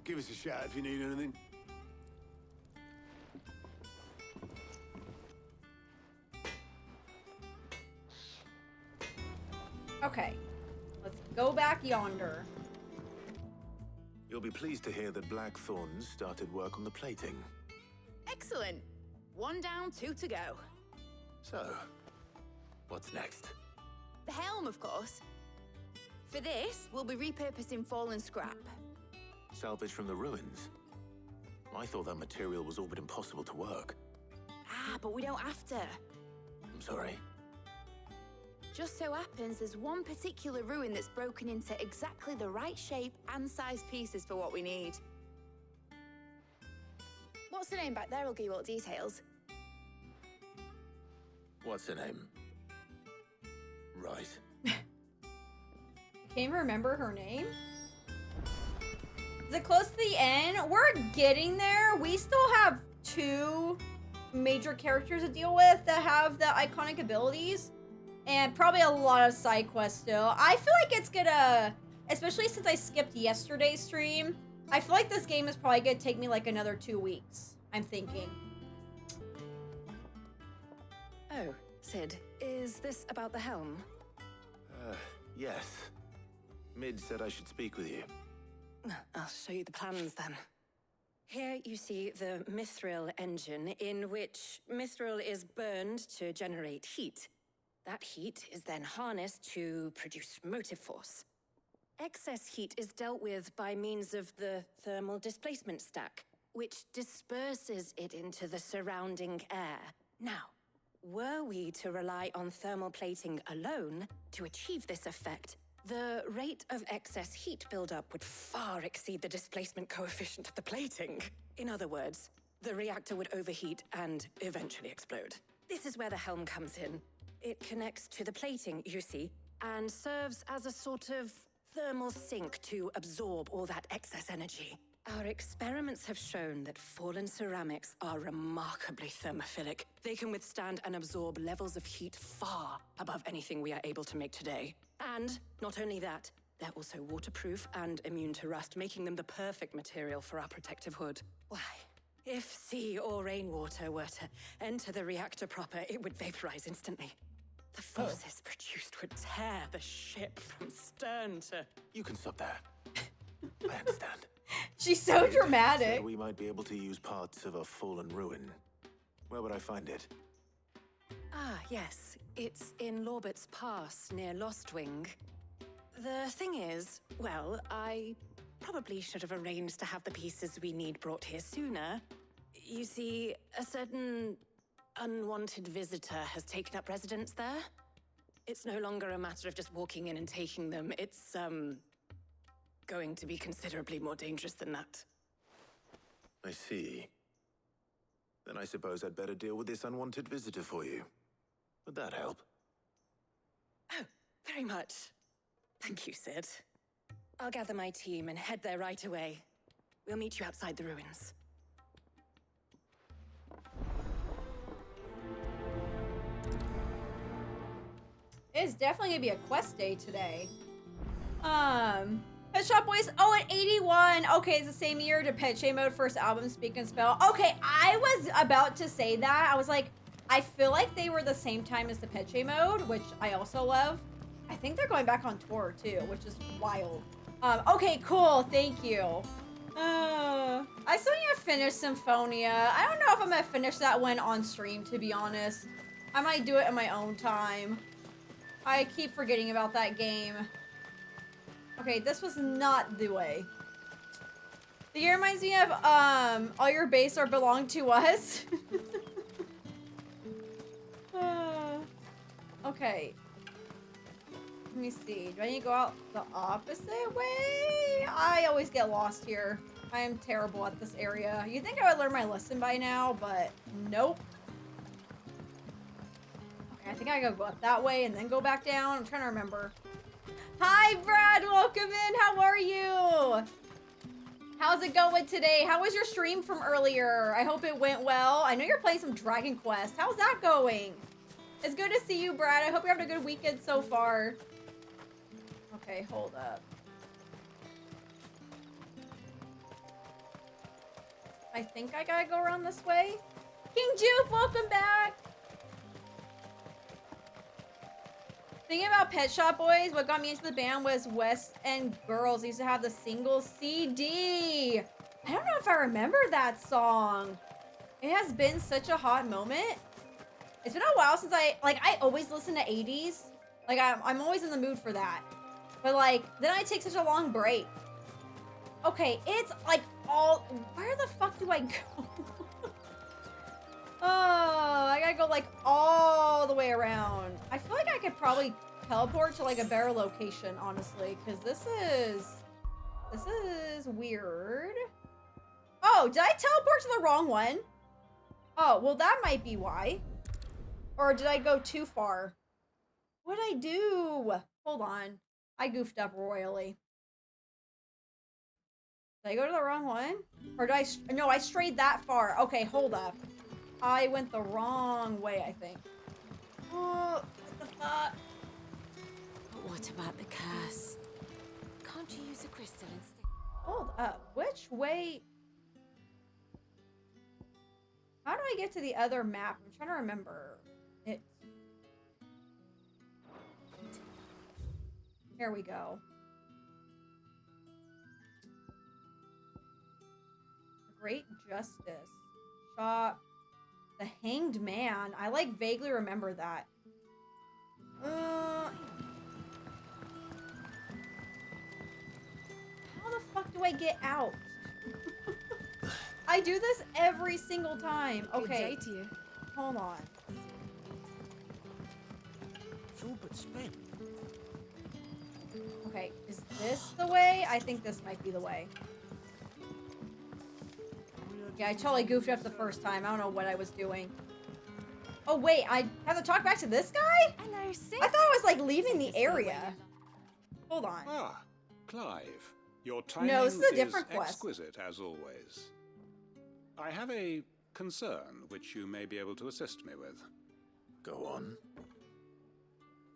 Give us a shout if you need anything. Okay, let's go back yonder. You'll be pleased to hear that Blackthorn's started work on the plating. Excellent. 1 down, 2 to go. So, what's next? The helm, of course. For this, we'll be repurposing fallen scrap. Salvage from the ruins? I thought that material was all but impossible to work. Ah, but we don't have to. I'm sorry. Just so happens there's one particular ruin that's broken into exactly the right shape and size pieces for what we need. What's the name back there? I'll give you all the details. What's her name? Right. Can't even remember her name. Is it close to the end? We're getting there. We still have 2 major characters to deal with that have the iconic abilities. And probably a lot of side quests still. I feel like it's gonna, especially since I skipped yesterday's stream, I feel like this game is probably gonna take me like another 2 weeks, I'm thinking. Oh, Sid, is this about the helm? Yes. Mid said I should speak with you. I'll show you the plans then. Here you see the mithril engine, in which mithril is burned to generate heat. That heat is then harnessed to produce motive force. Excess heat is dealt with by means of the thermal displacement stack, which disperses it into the surrounding air. Now, were we to rely on thermal plating alone to achieve this effect, the rate of excess heat buildup would far exceed the displacement coefficient of the plating. In other words, the reactor would overheat and eventually explode. This is where the helm comes in. It connects to the plating, you see, and serves as a sort of thermal sink to absorb all that excess energy. Our experiments have shown that fallen ceramics are remarkably thermophilic. They can withstand and absorb levels of heat far above anything we are able to make today. And not only that, they're also waterproof and immune to rust, making them the perfect material for our protective hood. Why, if sea or rainwater were to enter the reactor proper, it would vaporize instantly. The forces produced would tear the ship from stern to... You can stop there. I understand. She's so dramatic. So we might be able to use parts of a fallen ruin. Where would I find it? Ah, yes. It's in Lorbert's Pass, near Lostwing. The thing is, well, I probably should have arranged to have the pieces we need brought here sooner. You see, a certain unwanted visitor has taken up residence there. It's no longer a matter of just walking in and taking them. It's, going to be considerably more dangerous than that. I see. Then I suppose I'd better deal with this unwanted visitor for you. Would that help? Oh, very much. Thank you, Sid. I'll gather my team and head there right away. We'll meet you outside the ruins. It's definitely gonna be a quest day today. Pet Shop Boys, oh, at 81. Okay, it's the same year to Pet Shop Mode first album, Speak and Spell. Okay, I was about to say that. I was like, I feel like they were the same time as the Pet Shop Mode, which I also love. I think they're going back on tour too, which is wild. Okay, cool, thank you. I still need to finish Symphonia. I don't know if I'm gonna finish that one on stream, to be honest. I might do it in my own time. I keep forgetting about that game. Okay, this was not the way. The year reminds me of, all your base are belong to us. Okay. Let me see. Do I need to go out the opposite way? I always get lost here. I am terrible at this area. You'd think I would learn my lesson by now, but nope. Okay, I think I gotta go up that way and then go back down. I'm trying to remember. Hi, Brad. Welcome in. How are you? How's it going today? How was your stream from earlier? I hope it went well. I know you're playing some Dragon Quest. How's that going? It's good to see you, Brad. I hope you're having a good weekend so far. Okay, hold up. I think I gotta go around this way. King Jupe, welcome back. Thinking about Pet Shop Boys, what got me into the band was West End Girls. They used to have the single CD. I don't know if I remember that song. It has been such a hot moment. It's been a while since I always listen to 80s. Like, I'm always in the mood for that. But, like, then I take such a long break. Okay, it's, like, all... Where the fuck do I go? Oh, I gotta go like all the way around. I feel like I could probably teleport to like a better location, honestly, because this is weird. Oh, did I teleport to the wrong one? Oh, well that might be why. Or did I go too far? What'd I do? Hold on. I goofed up royally. Did I go to the wrong one? Or did I... No, I strayed that far. Okay, hold up. I went the wrong way, I think. Oh, what the fuck? But what about the curse? Can't you use a crystal instead? Hold up. Which way... How do I get to the other map? I'm trying to remember. It... Here we go. Great Justice. Shop. The Hanged Man. I like vaguely remember that. How the fuck do I get out? I do this every single time. Okay. Good day to you. Hold on. It's all but spent. Okay, is this the way? I think this might be the way. Yeah, I totally goofed up the first time. I don't know what I was doing. Oh, wait, I have to talk back to this guy? Hello, sis. I thought I was, like, leaving the area. Hold on. Ah, Clive. Your timing No, this is a different quest. exquisite, as always. I have a concern which you may be able to assist me with. Go on.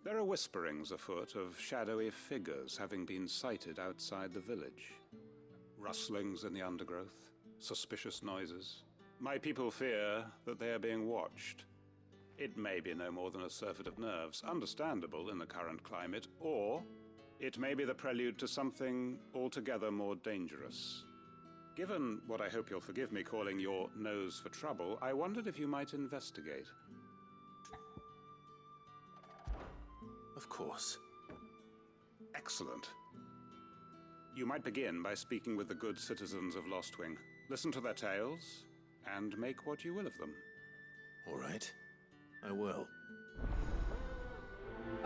There are whisperings afoot of shadowy figures having been sighted outside the village. Rustlings in the undergrowth, suspicious noises. My people fear that they are being watched. It may be no more than a surfeit of nerves, understandable in the current climate, or it may be the prelude to something altogether more dangerous. Given what I hope you'll forgive me calling your nose for trouble, I wondered if you might investigate. Of course. Excellent. You might begin by speaking with the good citizens of Lostwing. Listen to their tales, and make what you will of them. All right. I will.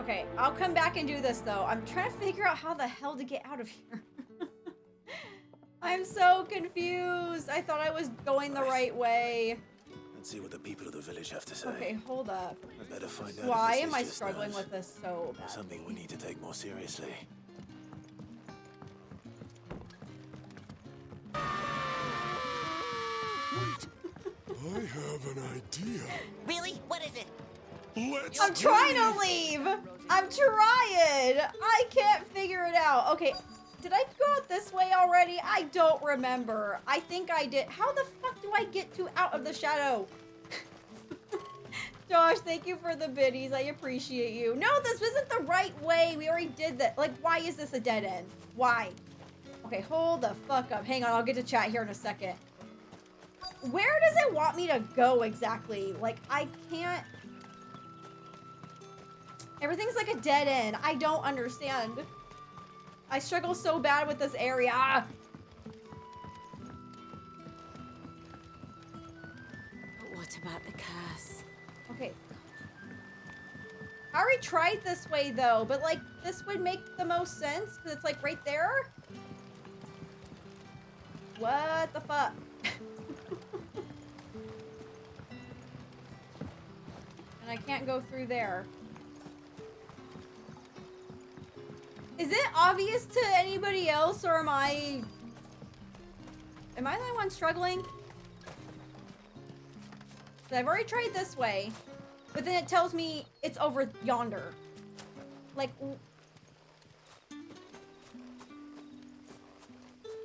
Okay, I'll come back and do this, though. I'm trying to figure out how the hell to get out of here. I'm so confused. I thought I was going the right way. Let's see what the people of the village have to say. Okay, hold up. I better find out. Why if this am is I just struggling nerves with this so bad? or something we need to take more seriously. I have an idea. Really? What is it? Let's I'm trying to leave. I'm trying. I can't figure it out. Okay, did I go out this way already? I don't remember. I think I did. How the fuck do I get out of the shadow? Josh, thank you for the biddies. I appreciate you. No, this isn't the right way. We already did that. Like, why is this a dead end? Why? Okay, hold the fuck up. Hang on, I'll get to chat here in a second. Where does it want me to go exactly? Like, I can't... Everything's like a dead end. I don't understand. I struggle so bad with this area. But what about the curse? Okay. I already tried this way, though, but, like, this would make the most sense, because it's, like, right there. What the fuck? And I can't go through there. Is it obvious to anybody else, or am I the only one struggling? So I've already tried this way, but then it tells me it's over yonder. Like,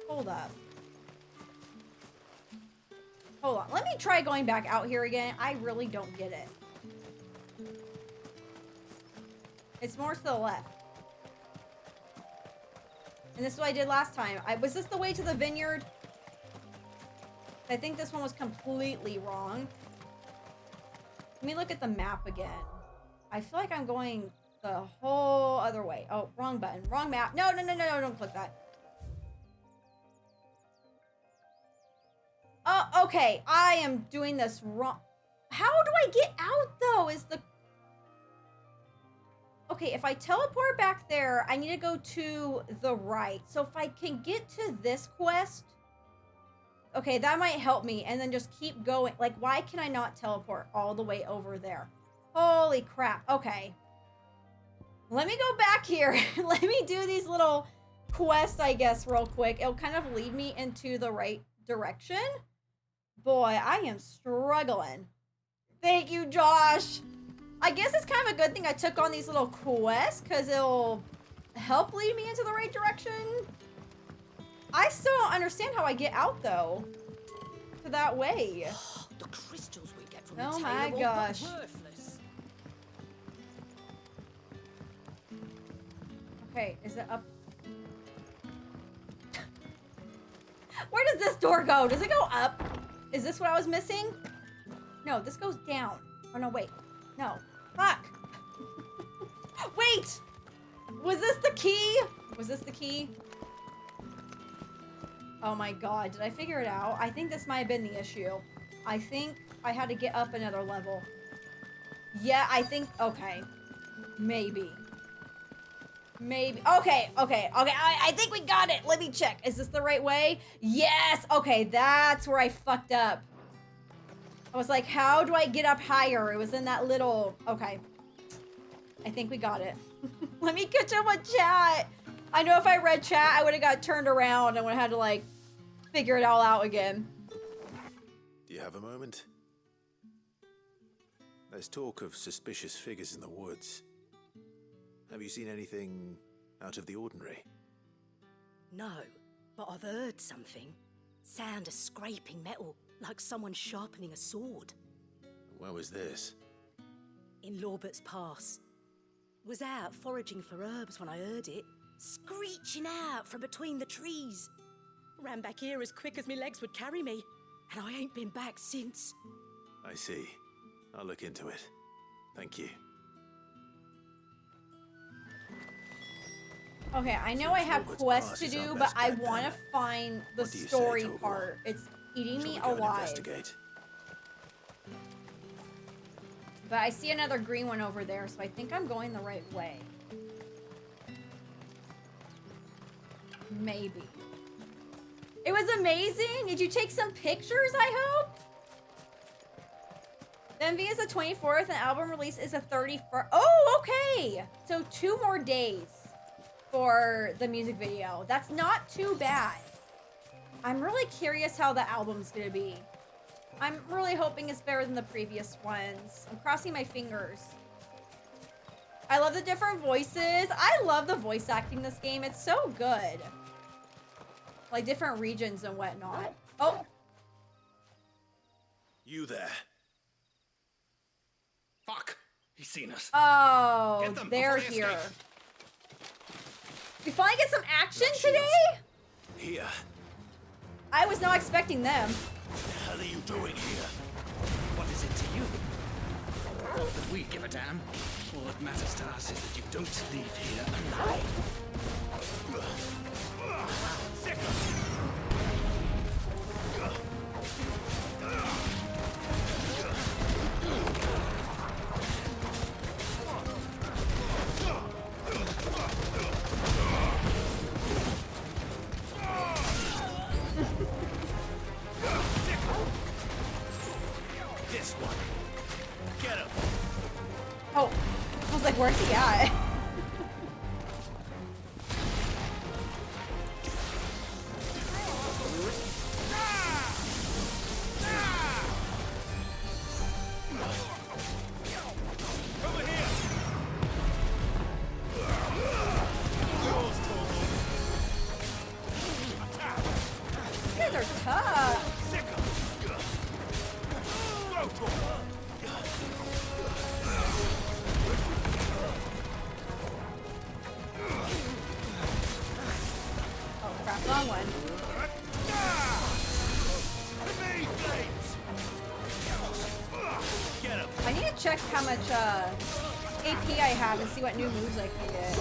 hold up. Hold on. Let me try going back out here again. I really don't get it. It's more to the left. And this is what I did last time. Was this the way to the vineyard? I think this one was completely wrong. Let me look at the map again. I feel like I'm going the whole other way. Oh, wrong button. Wrong map. No, no, no, no, no, don't click that. Oh, okay. I am doing this wrong. How do I get out, though, is the... Okay, if I teleport back there, I need to go to the right. So if I can get to this quest... Okay, that might help me, and then just keep going. Like, why can I not teleport all the way over there? Holy crap. Okay. Let me go back here. Let me do these little quests, I guess, real quick. It'll kind of lead me into the right direction. Boy, I am struggling. Thank you, Josh. I guess it's kind of a good thing I took on these little quests, because it'll help lead me into the right direction. I still don't understand how I get out, though, to that way. The crystals we get from Oh the my tailor gosh. are worthless. Okay, is it up? Where does this door go? Does it go up? Is this what I was missing? No, this goes down. Oh, no, wait. No. Fuck. Wait! Was this the key? Was this the key? Oh my god, did I figure it out? I think this might have been the issue. I think I had to get up another level. Yeah, I think... Okay. Maybe. Maybe. Okay. I think we got it. Let me check. Is this the right way? Yes. Okay, that's where I fucked up. I was like, how do I get up higher? It was in that little... Okay. I think we got it. Let me catch up with chat. I know if I read chat, I would have got turned around and would have had to, like, figure it all out again. Do you have a moment? There's talk of suspicious figures in the woods. Have you seen anything out of the ordinary? No, but I've heard something. Sound of scraping metal, like someone sharpening a sword. Where was this? In Lorbert's Pass. Was out foraging for herbs when I heard it, screeching out from between the trees. Ran back here as quick as my legs would carry me, and I ain't been back since. I see. I'll look into it. Thank you. Okay, I know I have quests to do, but I want to find the story part. It's eating me alive. But I see another green one over there, so I think I'm going the right way. Maybe. It was amazing! Did you take some pictures, I hope? The MV is the 24th and album release is the 31st. Oh, okay! So 2 more days for the music video. That's not too bad. I'm really curious how the album's gonna be. I'm really hoping it's better than the previous ones. I'm crossing my fingers. I love the different voices. I love the voice acting in this game. It's so good. Like different regions and whatnot. Oh. You there. Fuck. He's seen us. Oh, they're here. We finally get some action today? Here. I was not expecting them. What the hell are you doing here? What is it to you? Not that we give a damn. All that matters to us is that you don't leave here alive. This one. Get him. Oh, I was like, where's he at? Over here. You guys are tough. Oh crap, wrong one. I need to check how much AP I have and see what new moves I can get.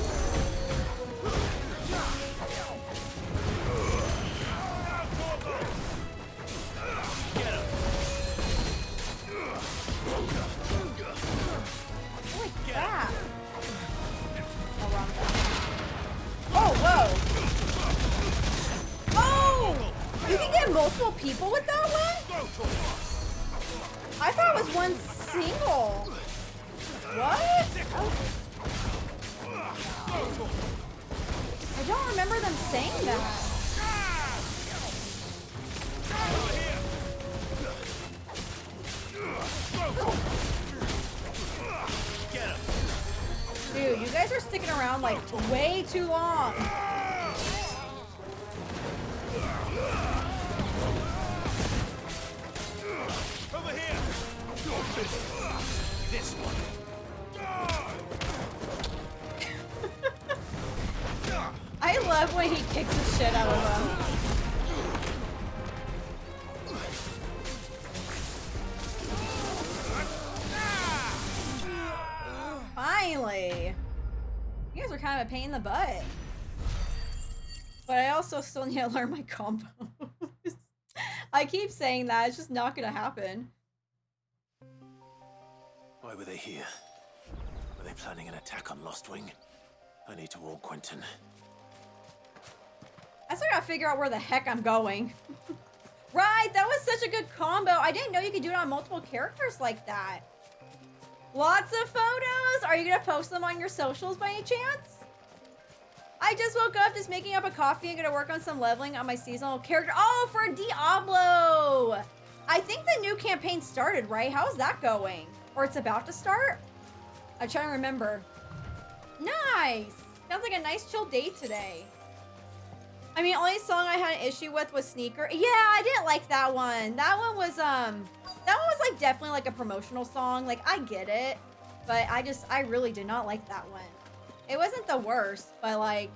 had multiple people with that one? I thought it was one single. What? I don't remember them saying that. Dude, you guys are sticking around like way too long. Over here. This one. I love when he kicks the shit out of them. Finally. You guys are kind of a pain in the butt. But I also still need to learn my combos. I keep saying that, it's just not gonna happen. Why were they here? Were they planning an attack on Lost Wing? I need to warn Quentin. I still gotta figure out where the heck I'm going. Right, that was such a good combo. I didn't know you could do it on multiple characters like that. Lots of photos. Are you gonna post them on your socials by any chance? I just woke up, just making up a coffee and gonna work on some leveling on my seasonal character. Oh, for Diablo! I think the new campaign started, right? How's that going? Or it's about to start? I'm trying to remember. Nice! Sounds like a nice chill day today. I mean, only song I had an issue with was Sneaker. Yeah, I didn't like that one. That one was like definitely like a promotional song. Like, I get it. But I really did not like that one. It wasn't the worst, but like,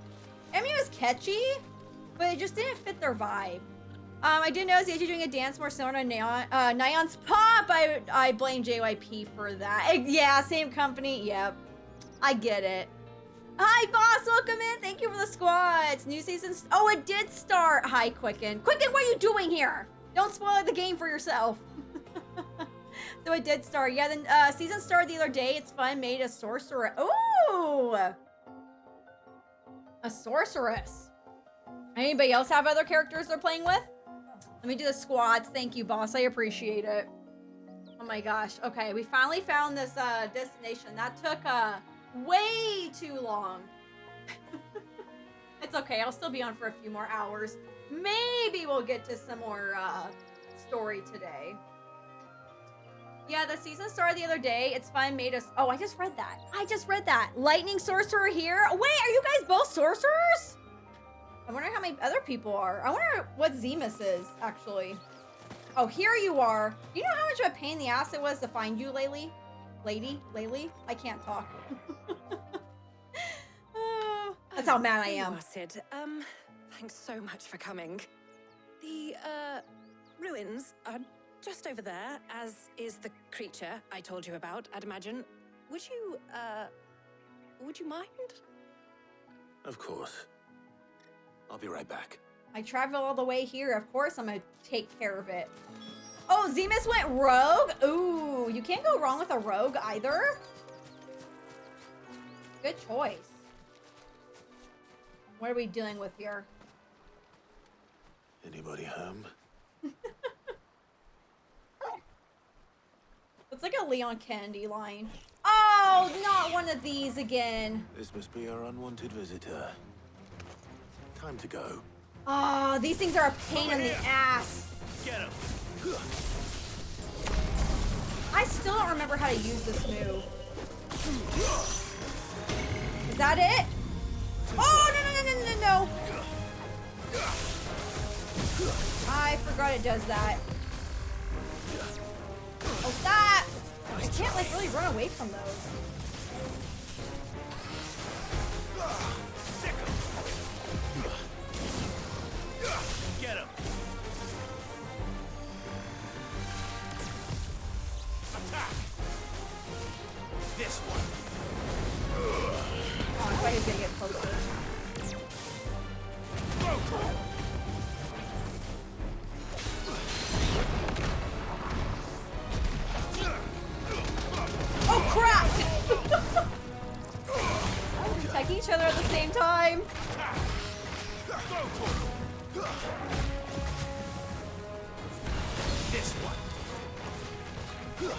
I mean, it was catchy, but it just didn't fit their vibe. I did notice AJ doing a dance more similar to Nyan's Pop. I blame JYP for that. Yeah, same company. Yep. I get it. Hi, boss. Welcome in. Thank you for the squads. New season. Oh, it did start. Hi, Quicken. Quicken, what are you doing here? Don't spoil the game for yourself. So it did start. Yeah, the season started the other day. It's fun. Made a sorcerer. Ooh. A sorceress. Anybody else have other characters they're playing with? Let me do the squads. Thank you, boss. I appreciate it. Oh my gosh. Okay, we finally found this destination. That took way too long. It's okay. I'll still be on for a few more hours. Maybe we'll get to some more story today. Yeah, the season started the other day. It's fun. Made us. Oh, I just read that. Lightning sorcerer here. Wait, are you guys both sorcerers? I wonder how many other people are. I wonder what Zemus is, actually. Oh, here you are. You know how much of a pain in the ass it was to find you, Laylee? Laylee? I can't talk. That's how mad I am. Sid. Thanks so much for coming. The, ruins are just over there, as is the creature I told you about, I'd imagine. Would you mind? Of course. I'll be right back. I travel all the way here. Of course I'm gonna take care of it. Oh, Zemus went rogue? Ooh, you can't go wrong with a rogue either. Good choice. What are we dealing with here? Anybody home? It's like a Leon Kennedy line. Oh, not one of these again. This must be our unwanted visitor. Time to go. Oh, these things are a pain in the ass. Get him. I still don't remember how to use this move. Is that it? Oh, no. I forgot it does that. Oh, stop! I can't, like, really run away from those. Get him. Attack. This one. Oh, I thought he was gonna get closer. Oh crap! We attack each other at the same time. Oh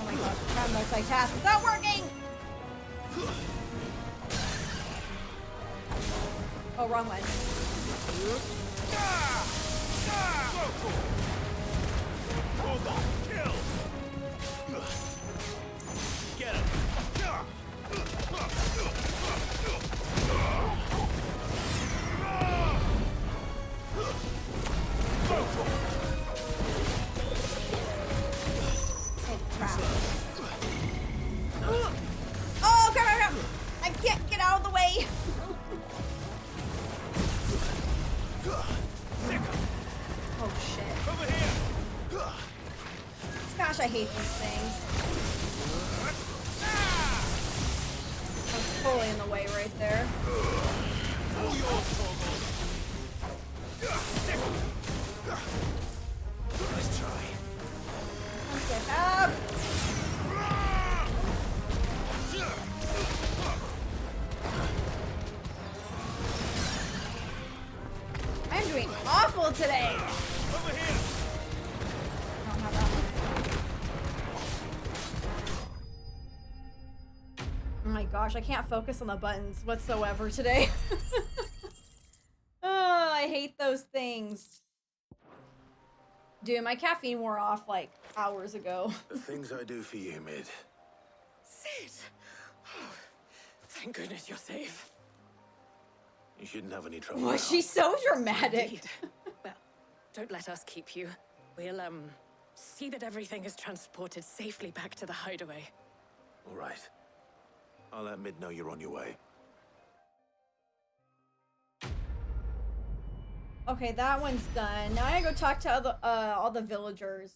my gosh, I'm trying to multitask. It's not working! Oh, wrong one. Get him! Oh, crap! I can't get out of the way! Oh, shit. Over here! Gosh, I hate these things. I'm totally in the way right there. Nice try. Let's get up! I'm doing awful today! Over here! I don't have that one. Oh my gosh, I can't focus on the buttons whatsoever today. Oh, I hate those things. Dude, my caffeine wore off like hours ago. The things I do for you, Mid. Sid! Oh, thank goodness you're safe. You shouldn't have any trouble. Was she so dramatic? Indeed. Well, don't let us keep you. We'll, see that everything is transported safely back to the hideaway. All right. I'll let Mid know you're on your way. Okay, that one's done. Now I gotta go talk to all the villagers.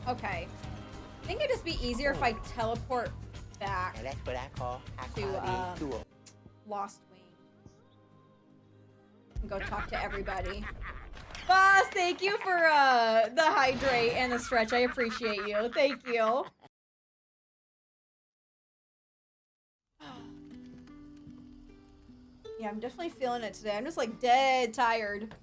Okay. I think it'd just be easier if I teleport back That's what I call to Lost Wing. And go talk to everybody. Boss, thank you for the hydrate and the stretch. I appreciate you. Thank you. Yeah, I'm definitely feeling it today. I'm just like dead tired.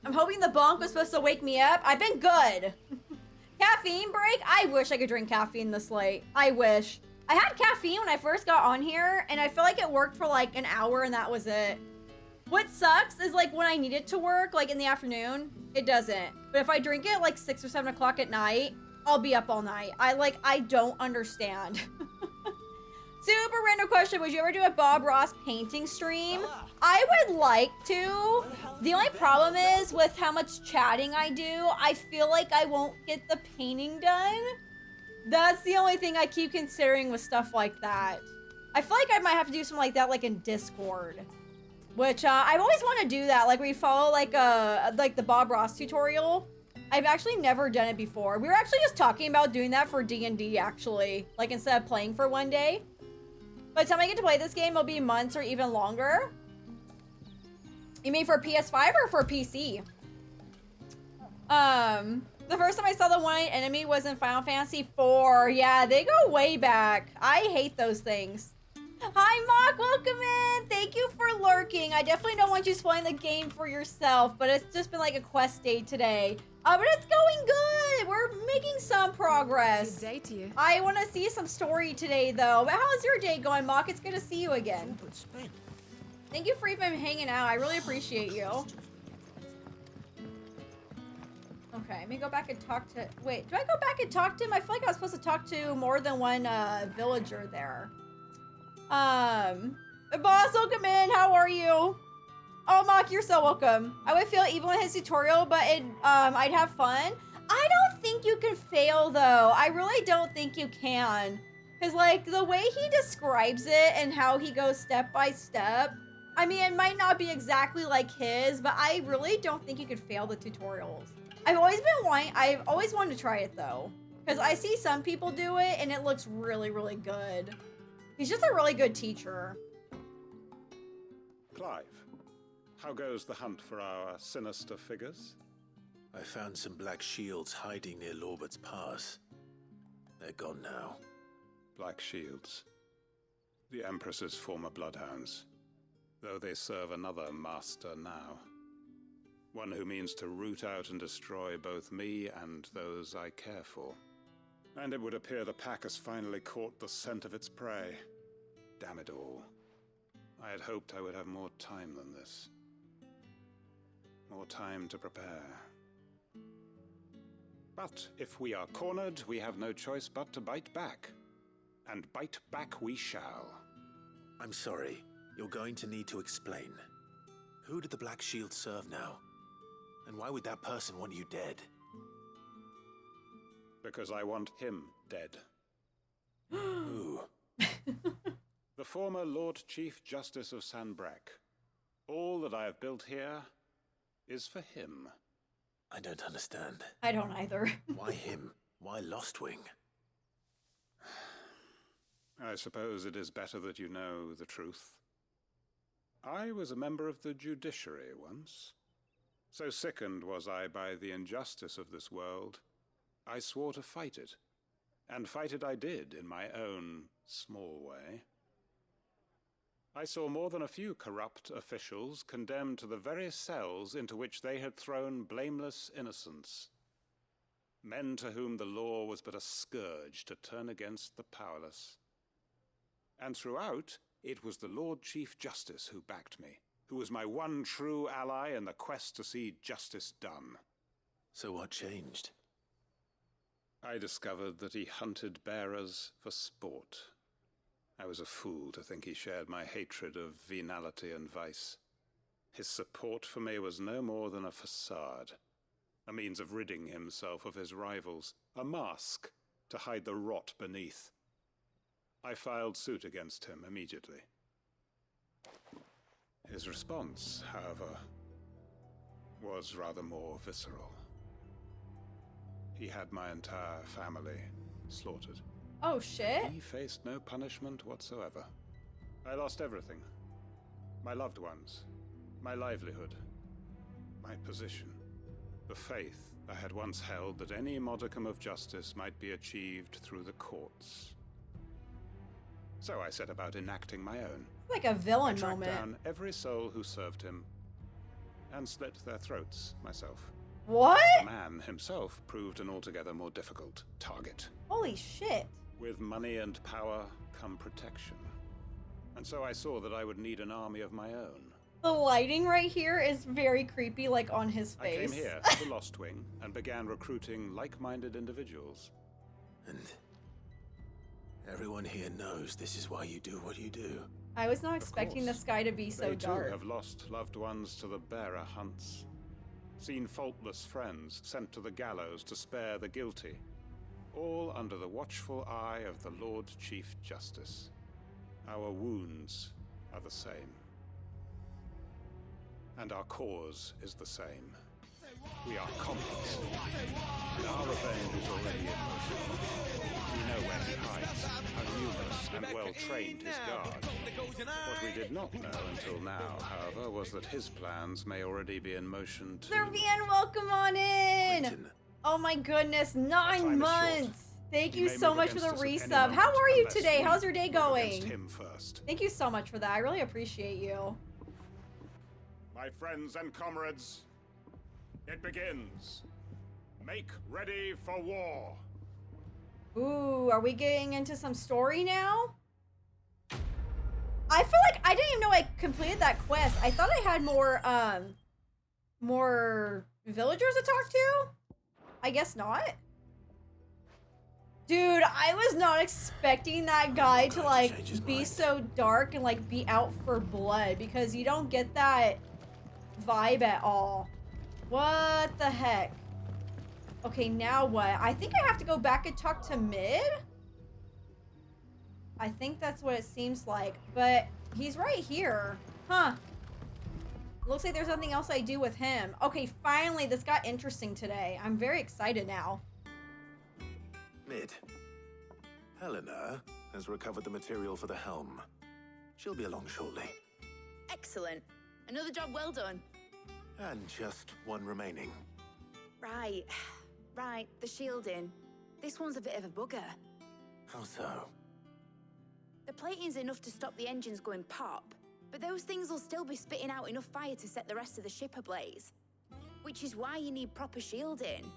I'm hoping the bonk was supposed to wake me up. I've been good. Caffeine break? I wish I could drink caffeine this late. I wish. I had caffeine when I first got on here, and I feel like it worked for like an hour, and that was it. What sucks is like when I need it to work, like in the afternoon, it doesn't. But if I drink it like 6 or 7 o'clock at night, I'll be up all night. I don't understand. Super random question. Would you ever do a Bob Ross painting stream? I would like to. The only problem is with how much chatting I do, I feel like I won't get the painting done. That's the only thing I keep considering with stuff like that. I feel like I might have to do something like that like in Discord. Which, I've always wanted to do that. Like, we follow, like the Bob Ross tutorial. I've actually never done it before. We were actually just talking about doing that for D&D, actually. Like, instead of playing for one day. By the time I get to play this game, it'll be months or even longer. You mean for PS5 or for PC? The first time I saw the one-eyed enemy was in Final Fantasy IV. Yeah, they go way back. I hate those things. Hi, Mock. Welcome in. Thank you for lurking. I definitely don't want you spoiling the game for yourself, but it's just been like a quest day today. But it's going good. We're making some progress. Good day to you. I want to see some story today, though. But how's your day going, Mock? It's good to see you again. Thank you for even hanging out. I really appreciate you. Okay, let me go back and talk to... Wait, do I go back and talk to him? I feel like I was supposed to talk to more than one villager there. Boss, welcome in. How are you? Oh, Mock, you're so welcome. I would fail even with his tutorial, but I'd have fun. I don't think you can fail, though. I really don't think you can. Because, like, the way he describes it and how he goes step by step, I mean, it might not be exactly like his, but I really don't think you could fail the tutorials. I've always wanted to try it, though. Because I see some people do it, and it looks really, really good. He's just a really good teacher. Clive, how goes the hunt for our sinister figures? I found some black shields hiding near Lorbert's Pass. They're gone now. Black shields. The Empress's former bloodhounds. Though they serve another master now. One who means to root out and destroy both me and those I care for. And it would appear the pack has finally caught the scent of its prey. Damn it all. I had hoped I would have more time than this. More time to prepare. But if we are cornered, we have no choice but to bite back. And bite back we shall. I'm sorry. You're going to need to explain. Who did the Black Shield serve now? And why would that person want you dead? Because I want him dead. Who? The former Lord Chief Justice of Sanbreque. All that I have built here is for him. I don't understand. I don't either. Why him? Why Lostwing? I suppose it is better that you know the truth. I was a member of the judiciary once. So sickened was I by the injustice of this world, I swore to fight it. And fight it I did in my own small way. I saw more than a few corrupt officials condemned to the very cells into which they had thrown blameless innocents. Men to whom the law was but a scourge to turn against the powerless. And throughout, it was the Lord Chief Justice who backed me, who was my one true ally in the quest to see justice done. So what changed? I discovered that he hunted bearers for sport. I was a fool to think he shared my hatred of venality and vice. His support for me was no more than a facade, a means of ridding himself of his rivals, a mask to hide the rot beneath. I filed suit against him immediately. His response, however, was rather more visceral. He had my entire family slaughtered. Oh, shit. He faced no punishment whatsoever. I lost everything. My loved ones, my livelihood, my position, the faith I had once held that any modicum of justice might be achieved through the courts. So I set about enacting my own. Like a villain I tracked moment. down every soul who served him, and slit their throats myself. What? The man himself proved an altogether more difficult target. Holy shit. With money and power come protection. And so I saw that I would need an army of my own. The lighting right here is very creepy, like on his face. I came here, the Lost Wing, and began recruiting like-minded individuals. And everyone here knows this is why you do what you do. I was not expecting the sky to be so They dark. too have lost loved ones to the bearer hunts. Seen faultless friends sent to the gallows to spare the guilty. All under the watchful eye of the Lord Chief Justice. Our wounds are the same. And our cause is the same. We are comrades. And our revenge is already in motion. We know where he hides, how numerous and well-trained his guard. What we did not know until now, however, was that his plans may already be in motion too. Servian, welcome on in! Oh my goodness, 9 months! Thank you so much for the resub. How are you today? How's your day going? Him first. Thank you so much for that. I really appreciate you. My friends and comrades, it begins. Make ready for war. Ooh, are we getting into some story now? I feel like I didn't even know I completed that quest. I thought I had more villagers to talk to? I guess not. Dude, I was not expecting that guy to like be so dark and like be out for blood, because you don't get that vibe at all. What the heck? Okay, now what? I think I have to go back and talk to Mid. I think that's what it seems like, but he's right here. Huh. Looks like there's nothing else I do with him. Okay, finally, this got interesting today. I'm very excited now. Mid. Helena has recovered the material for the helm. She'll be along shortly. Excellent. Another job well done. And just one remaining. Right. Right, the shielding. This one's a bit of a bugger. How so? The plating's enough to stop the engines going pop, but those things will still be spitting out enough fire to set the rest of the ship ablaze. Which is why you need proper shielding.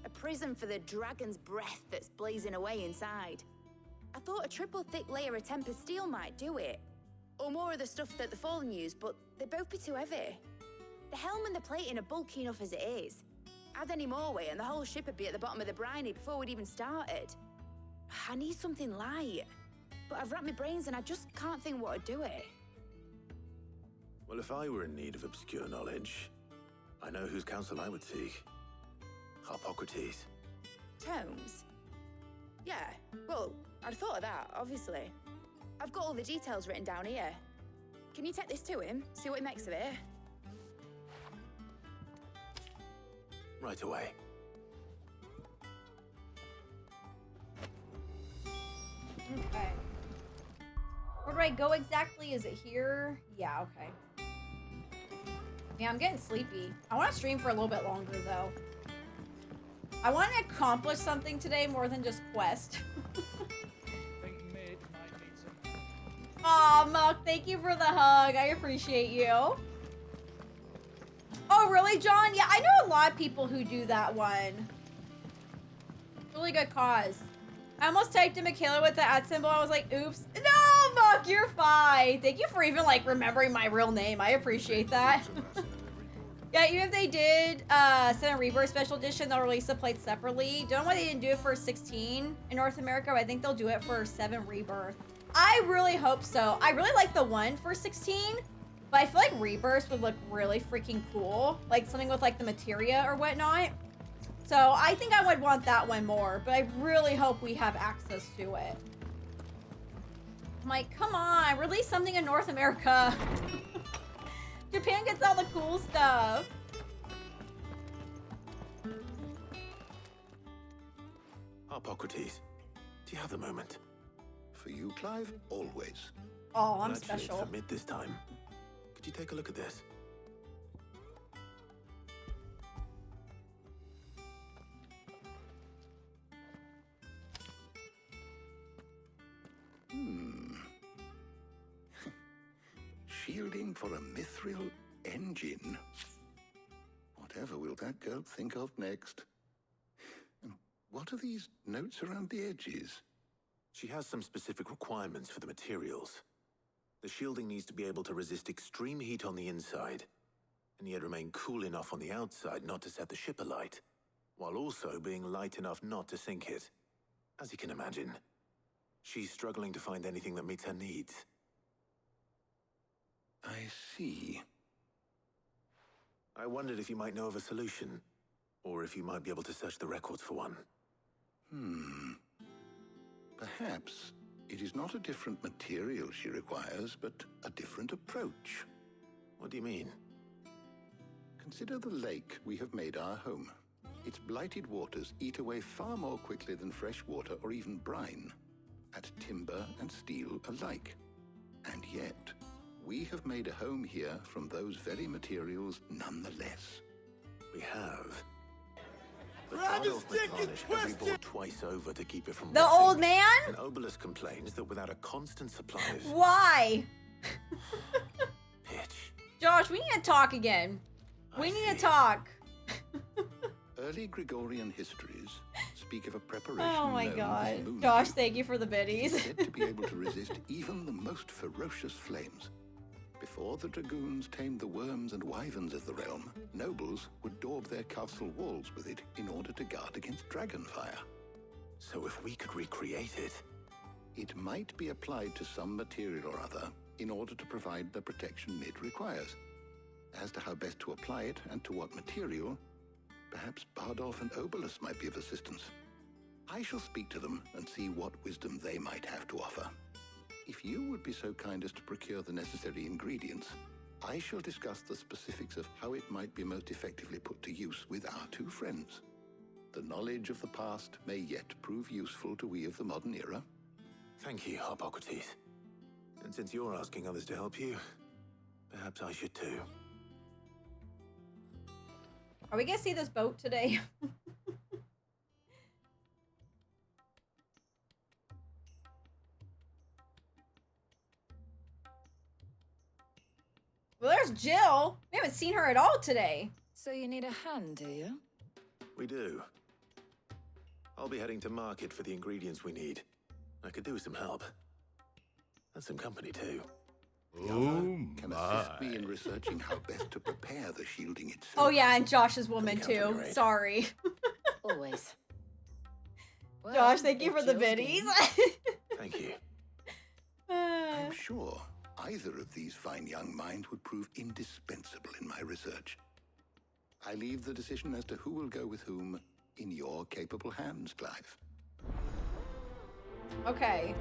A prison for the dragon's breath that's blazing away inside. I thought a triple thick layer of tempered steel might do it. Or more of the stuff that the Fallen use, but they'd both be too heavy. The helm and the plating are bulky enough as it is. Add any more weight and the whole ship would be at the bottom of the briny before we'd even started. I need something light. But I've racked my brains and I just can't think what would do it. Well, if I were in need of obscure knowledge, I know whose counsel I would seek. Hippocrates. Tomes? Yeah, well, I'd thought of that, obviously. I've got all the details written down here. Can you take this to him, see what he makes of it? Right away. Okay. Where do I go exactly? Is it here? Yeah, okay. Yeah, I'm getting sleepy. I want to stream for a little bit longer, though. I want to accomplish something today more than just quest. Aw, Muck, thank you for the hug. I appreciate you. Oh, really, John? Yeah, I know a lot of people who do that one. Really good cause. I almost typed in Michaela with the @ symbol. I was like, oops. No, Muck, you're fine. Thank you for even, like, remembering my real name. I appreciate that. Yeah, even if they did send a Rebirth Special Edition, they'll release the plates separately. Don't know why they didn't do it for 16 in North America, but I think they'll do it for 7 Rebirth. I really hope so. I really like the one for 16, but I feel like Rebirth would look really freaking cool. Like something with like the materia or whatnot. So I think I would want that one more, but I really hope we have access to it. I'm like, come on, release something in North America. Japan gets all the cool stuff. Hippocrates, do you have the moment? For you, Clive, always. Oh, I'm Actually, special. it's for mid this time. Could you take a look at this? Shielding for a mithril engine. Whatever will that girl think of next? And what are these notes around the edges? She has some specific requirements for the materials. The shielding needs to be able to resist extreme heat on the inside, and yet remain cool enough on the outside not to set the ship alight, while also being light enough not to sink it. As you can imagine, she's struggling to find anything that meets her needs. I see. I wondered if you might know of a solution, or if you might be able to search the records for one. Perhaps it is not a different material she requires, but a different approach. What do you mean? Consider the lake we have made our home. Its blighted waters eat away far more quickly than fresh water or even brine, at timber and steel alike. And yet, we have made a home here from those very materials nonetheless. We have. Grab his dick and twist it! Twice over to keep it from The rotting. old man? And Obelisk complains that without a constant supply of Why? pitch, Josh, we need to talk again. We need to talk. Early Gregorian histories speak of a preparation Oh my known as god. moon Josh, dew, thank you for the biddies. said to be able to resist even the most ferocious flames. Before the dragoons tamed the worms and wyverns of the realm, nobles would daub their castle walls with it in order to guard against dragon fire. So if we could recreate it... It might be applied to some material or other in order to provide the protection Mid requires. As to how best to apply it and to what material, perhaps Bardolph and Obelisk might be of assistance. I shall speak to them and see what wisdom they might have to offer. If you would be so kind as to procure the necessary ingredients, I shall discuss the specifics of how it might be most effectively put to use with our two friends. The knowledge of the past may yet prove useful to we of the modern era. Thank you, Hippocrates. And since you're asking others to help you, Perhaps I should too. Are we gonna see this boat today? Well, there's Jill. We haven't seen her at all today. So you need a hand, do you? We do. I'll be heading to market for the ingredients we need. I could do with some help. And some company too. The other can assist me in researching how best to prepare the shielding itself. Oh yeah, and Josh's woman too. Sorry. Always. Well, Josh, thank you for the Jill's biddies. Thank you. I'm sure either of these fine young minds would prove indispensable in my research. I leave the decision as to who will go with whom in your capable hands, Clive. Okay.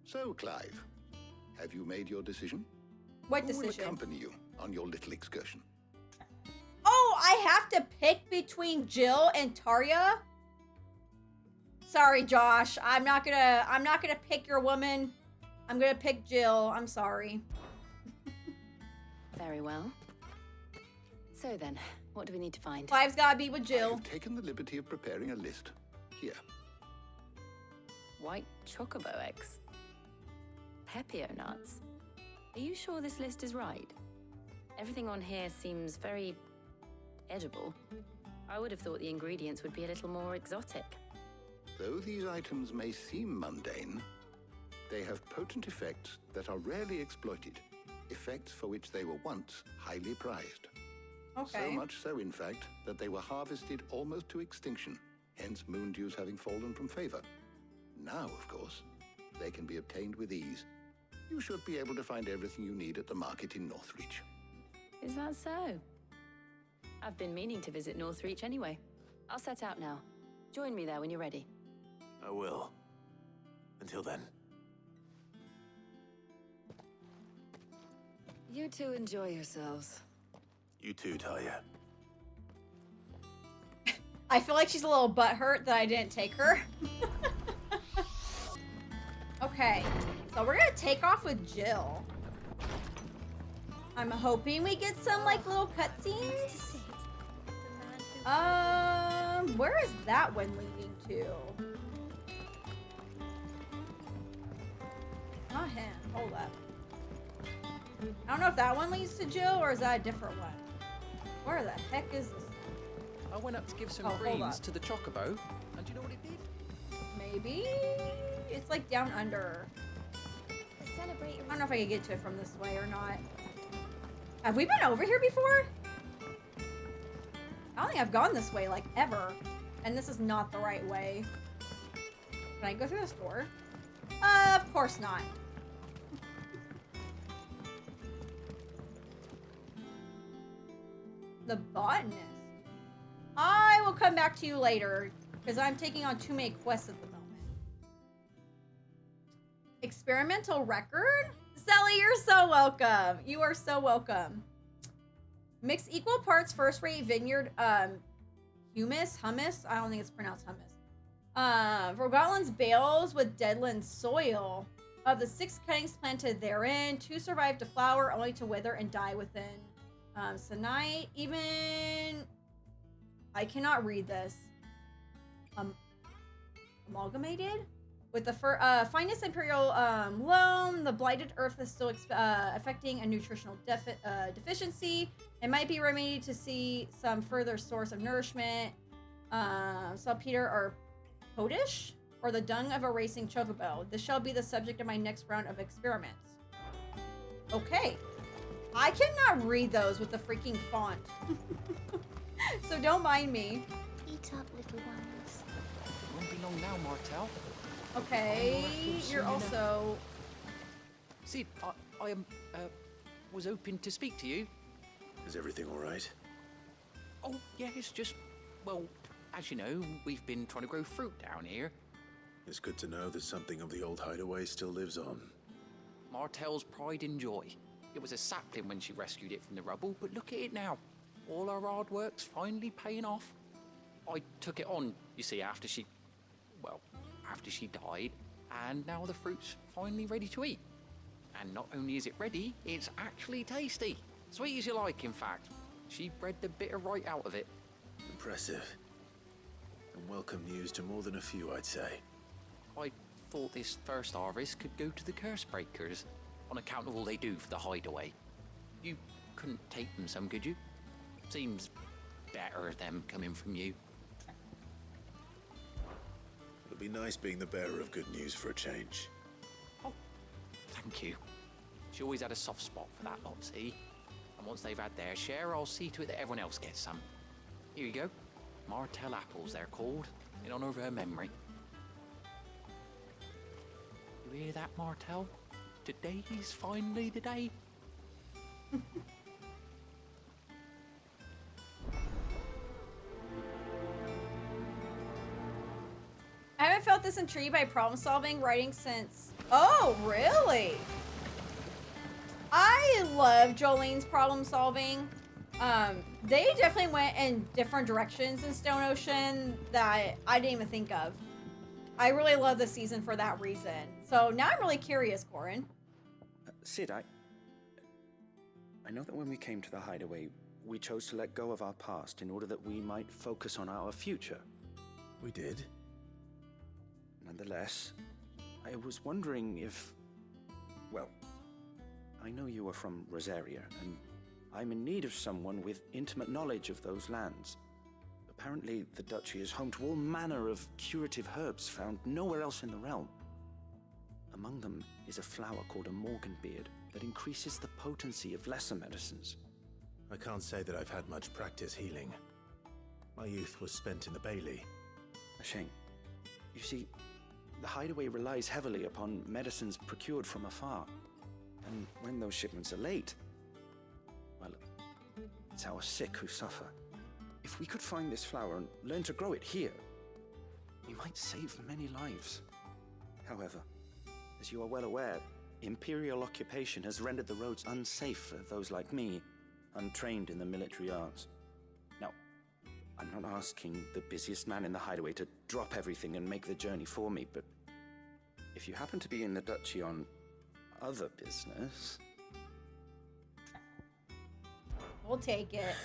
So, Clive, have you made your decision? What Who decision? will accompany you on your little excursion? Oh, I have to pick between Jill and Tarya? Sorry, Josh. I'm not gonna pick your woman. I'm gonna pick Jill. I'm sorry. Very well. So then, what do we need to find? Clive's gotta be with Jill. I've taken the liberty of preparing a list. Here. White chocobo eggs. Pepio nuts. Are you sure this list is right? Everything on here seems very edible. I would have thought the ingredients would be a little more exotic. Though these items may seem mundane, they have potent effects that are rarely exploited. Effects for which they were once highly prized. Okay. So much so, in fact, that they were harvested almost to extinction, hence moon dews having fallen from favor. Now, of course, they can be obtained with ease. You should be able to find everything you need at the market in Northreach. Is that so? I've been meaning to visit Northreach anyway. I'll set out now. Join me there when you're ready. I will. Until then. You two enjoy yourselves. You too, Talia. I feel like she's a little butthurt that I didn't take her. Okay, so we're gonna take off with Jill. I'm hoping we get some like little cutscenes. Where is that one leading to? Not him. Hold up. I don't know if that one leads to Jill or is that a different one. Where the heck is this? I went up to give some Oh, hold greens up. to the chocobo, and do you know what it did? Maybe it's like down under. I don't know if I can get to it from this way or not. Have we been over here before? I don't think I've gone this way like ever. And this is not the right way. Can I go through this door? Of course not. The botanist. I will come back to you later because I'm taking on too many quests at the moment. Experimental record? Sally, you're so welcome. You are so welcome. Mix equal parts first-rate vineyard hummus. I don't think it's pronounced hummus. Forgotland's bales with deadland soil. Of the 6 cuttings planted therein, 2 survived to flower, only to wither and die within. Sonite, even... I cannot read this. Amalgamated? With the finest imperial loam, the blighted earth is still affecting a nutritional deficiency. It might be remedied to see some further source of nourishment. Saltpeter or potash? Or the dung of a racing chocobo. This shall be the subject of my next round of experiments. Okay. I cannot read those with the freaking font. So don't mind me. Eat up, little ones. It won't be long now, Martel. Okay, you're also... Sid, I was hoping to speak to you. Is everything all right? Oh, yeah, it's just, well, as you know, we've been trying to grow fruit down here. It's good to know that something of the old hideaway still lives on. Martel's pride and joy. It was a sapling when she rescued it from the rubble, but look at it now. All our hard work's finally paying off. I took it on, you see, after she died, and now the fruit's finally ready to eat. And not only is it ready, it's actually tasty. Sweet as you like, in fact. She bred the bitter right out of it. Impressive. And welcome news to more than a few, I'd say. I thought this first harvest could go to the curse breakers, on account of all they do for the hideaway. You couldn't take them some, could you? Seems better them coming from you. It'll be nice being the bearer of good news for a change. Thank you. She always had a soft spot for that lot, see? And once they've had their share, I'll see to it that everyone else gets some. Here you go. Martell apples, they're called, in honor of her memory. You hear that, Martell? Today's finally the day. I haven't felt this intrigued by problem-solving writing since... Oh, really? I love Jolene's problem-solving. They definitely went in different directions in Stone Ocean that I didn't even think of. I really love this season for that reason. So now I'm really curious, Corin. Sid, I know that when we came to the hideaway, we chose to let go of our past in order that we might focus on our future. We did. Nonetheless, I was wondering if... Well, I know you are from Rosaria, and I'm in need of someone with intimate knowledge of those lands. Apparently, the duchy is home to all manner of curative herbs found nowhere else in the realm. Among them is a flower called a morganbeard that increases the potency of lesser medicines. I can't say that I've had much practice healing. My youth was spent in the Bailey. A shame. You see, the hideaway relies heavily upon medicines procured from afar. And when those shipments are late, well, it's our sick who suffer. If we could find this flower and learn to grow it here, we might save many lives. However, as you are well aware, Imperial occupation has rendered the roads unsafe for those like me, untrained in the military arts. Now, I'm not asking the busiest man in the hideaway to drop everything and make the journey for me, but if you happen to be in the duchy on other business... We'll take it.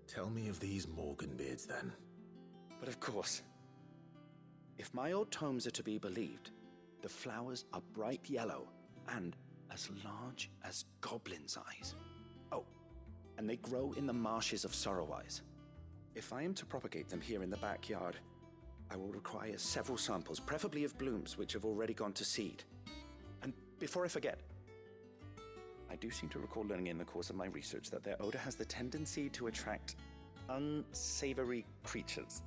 Tell me of these morganbeards, then. But of course. If my old tomes are to be believed, the flowers are bright yellow and as large as goblins' eyes. Oh, and they grow in the marshes of Sorrowise. If I am to propagate them here in the backyard, I will require several samples, preferably of blooms which have already gone to seed. And before I forget, I do seem to recall learning in the course of my research that their odor has the tendency to attract unsavory creatures.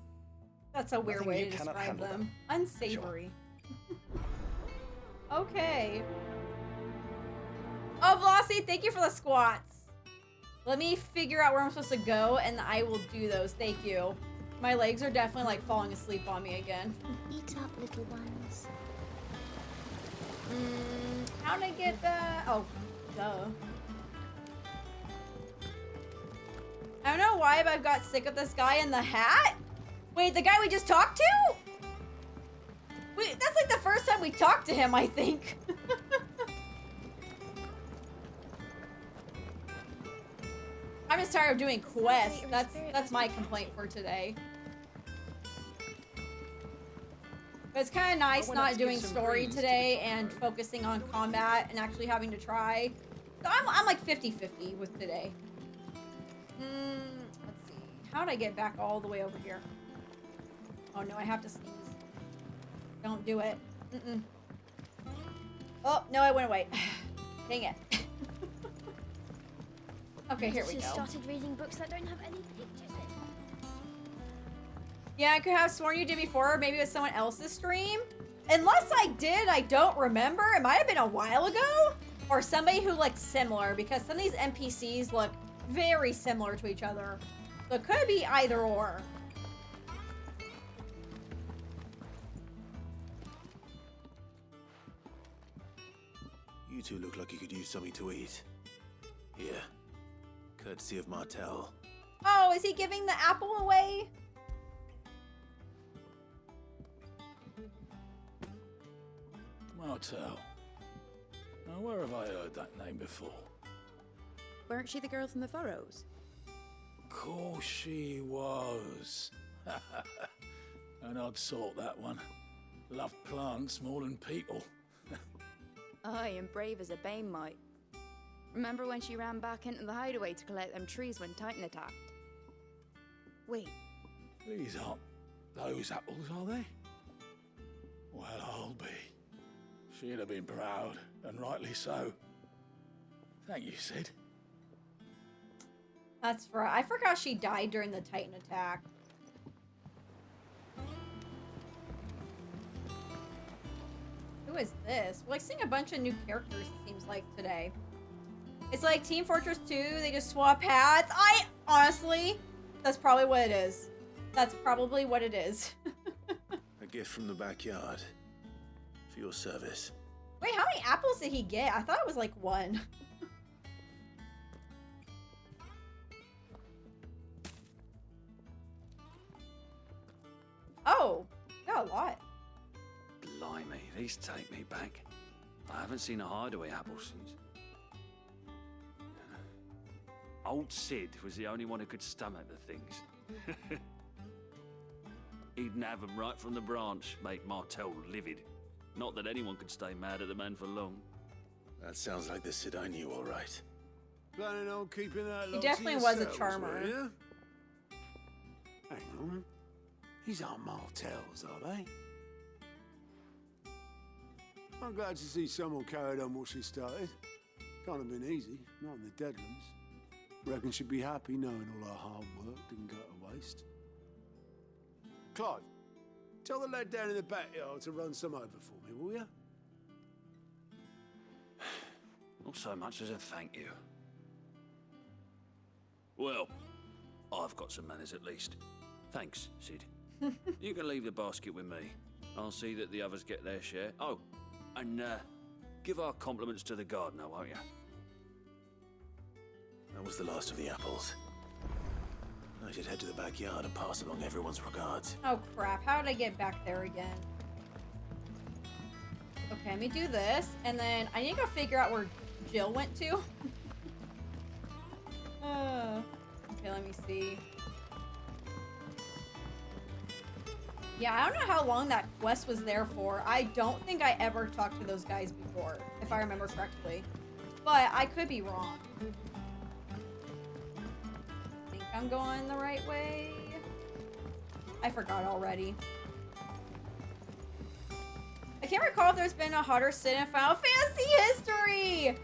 That's a weird Nothing way you to cannot describe handle them. Unsavory. Okay. Oh, Velocity, thank you for the squats. Let me figure out where I'm supposed to go, and I will do those. Thank you. My legs are definitely, like, falling asleep on me again. Eat up, little ones. How did I get that? Oh, duh. I don't know why, but I've got sick of this guy in the hat. Wait, the guy we just talked to? Wait, that's like the first time we talked to him, I think. I'm just tired of doing quests. That's my complaint for today. But it's kind of nice not doing story today and focusing on combat and actually having to try. So I'm like 50-50 with today. Let's see. How did I get back all the way over here? Oh no, I have to sneeze. Don't do it. Oh, no, I went away. Dang it. Okay, here we go. Started reading books that don't have any pictures in. Yeah, I could have sworn you did before, or maybe it was someone else's stream. Unless I did, I don't remember. It might have been a while ago. Or somebody who looks similar, because some of these NPCs look very similar to each other. So it could be either or. You two look like you could use something to eat. Here. Courtesy of Martell. Oh, is he giving the apple away? Martell, Now, where have I heard that name before? Weren't she the girl from the Furrows? Course she was. An odd sort, that one. Loved plants more than people. Aye, and brave as a bane might. Remember when she ran back into the hideaway to collect them trees when Titan attacked? Wait. These aren't those apples, are they? Well, I'll be. She'd have been proud, and rightly so. Thank you, Sid. That's right. I forgot she died during the Titan attack. Who is this? We're like seeing a bunch of new characters, it seems like, today. It's like Team Fortress 2, they just swap hats. Honestly, that's probably what it is. That's probably what it is. A gift from the backyard. For your service. Wait, how many apples did he get? I thought it was like 1. Oh, got a lot. Blimey, these take me back. I haven't seen a hideaway apple since. Old Sid was the only one who could stomach the things. He'd nab them right from the branch, make Martel livid. Not that anyone could stay mad at the man for long. That sounds like the Sid I knew, all right. Planning on keeping that He lot definitely to was a yourselves, charmer. were you? Hang on. These aren't Martels, are they? I'm glad to see someone carried on what she started. Can't have been easy, not in the Deadlands. Reckon she'd be happy knowing all her hard work didn't go to waste. Clive, tell the lad down in the backyard to run some over for me, will you? Not so much as a thank you. Well, I've got some manners at least. Thanks, Sid. You can leave the basket with me. I'll see that the others get their share. Oh, and give our compliments to the gardener, won't you? That was the last of the apples. I should head to the backyard and pass along everyone's regards. Oh crap, how did I get back there again? Okay, let me do this, and then I need to go figure out where Jill went to. Okay, let me see. Yeah, I don't know how long that quest was there for. I don't think I ever talked to those guys before, if I remember correctly. But I could be wrong. I think I'm going the right way. I forgot already. I can't recall if there's been a hotter Sid in Final Fantasy history!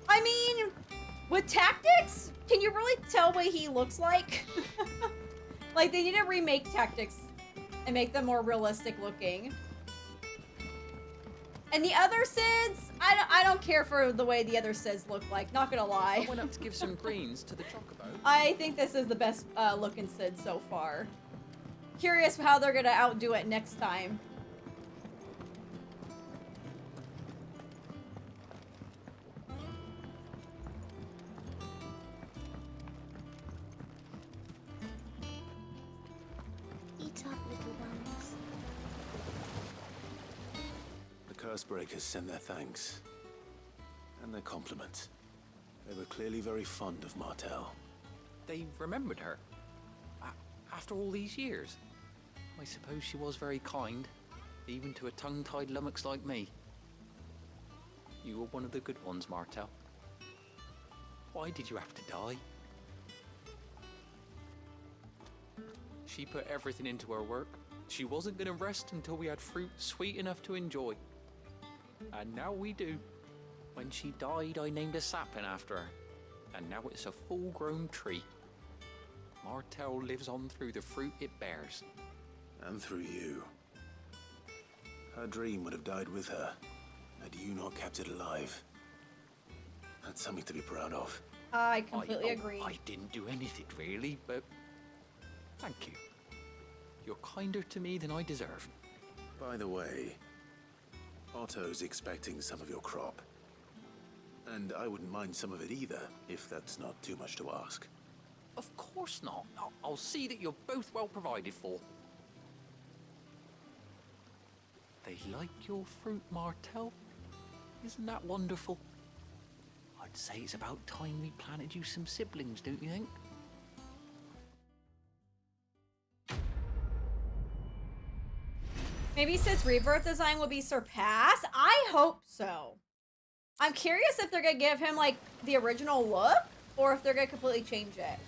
I mean, with tactics, can you really tell what he looks like? Like, they need to remake tactics and make them more realistic looking. And the other Sids, I don't care for the way the other Sids look like, not gonna lie. I went up to give some greens to the chocobo. I think this is the best looking Sid so far. Curious how they're gonna outdo it next time. Eat up, little ones. The Cursebreakers send their thanks. And their compliments. They were clearly very fond of Martel. They remembered her. After all these years. I suppose she was very kind, even to a tongue-tied lummox like me. You were one of the good ones, Martel. Why did you have to die? She put everything into her work. She wasn't going to rest until we had fruit sweet enough to enjoy. And now we do. When she died, I named a sapling after her. And now it's a full-grown tree. Martel lives on through the fruit it bears. And through you. Her dream would have died with her, had you not kept it alive. That's something to be proud of. I completely agree. I didn't do anything really, but thank you. You're kinder to me than I deserve. By the way, Otto's expecting some of your crop. And I wouldn't mind some of it either, if that's not too much to ask. Of course not. I'll see that you're both well provided for. They like your fruit, Martel. Isn't that wonderful? I'd say it's about time we planted you some siblings, don't you think? Maybe Sid's rebirth design will be surpassed? I hope so. I'm curious if they're gonna give him like the original look or if they're gonna completely change it.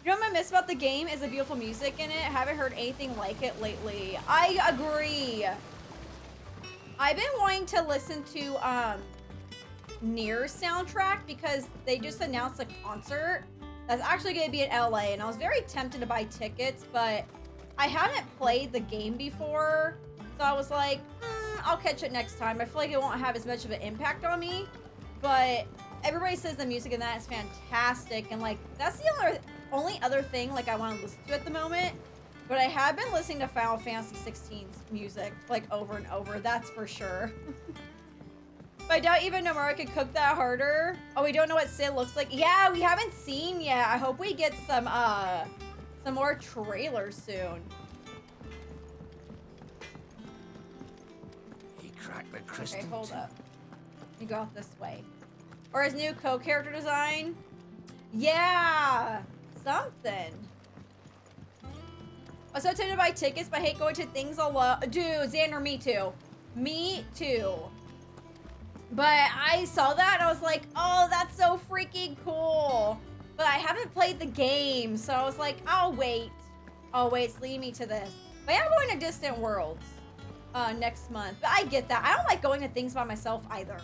You know what I miss about the game is the beautiful music in it. Haven't heard anything like it lately. I agree. I've been wanting to listen to Nier's soundtrack because they just announced a concert that's actually gonna be in LA, and I was very tempted to buy tickets, but I haven't played the game before, so I was like, I'll catch it next time. I feel like it won't have as much of an impact on me, but everybody says the music in that is fantastic, and like that's the only other thing like I want to listen to at the moment. But I have been listening to Final Fantasy 16's music like over and over, that's for sure. But I doubt even Nomura could cook that harder. Oh, we don't know what Sid looks like. Yeah, we haven't seen yet. I hope we get some more trailers soon. He cracked the crystal. Okay, hold up. You go out this way. Or his new co-character design. Yeah, something. I'm so tempted to buy tickets, but I hate going to things alone. Dude, Xander, me too. Me too. But I saw that and I was like, oh, that's so freaking cool. But I haven't played the game, so I was like, I'll wait. It's leading me to this. But I'm going to Distant Worlds next month. But I get that. I don't like going to things by myself either.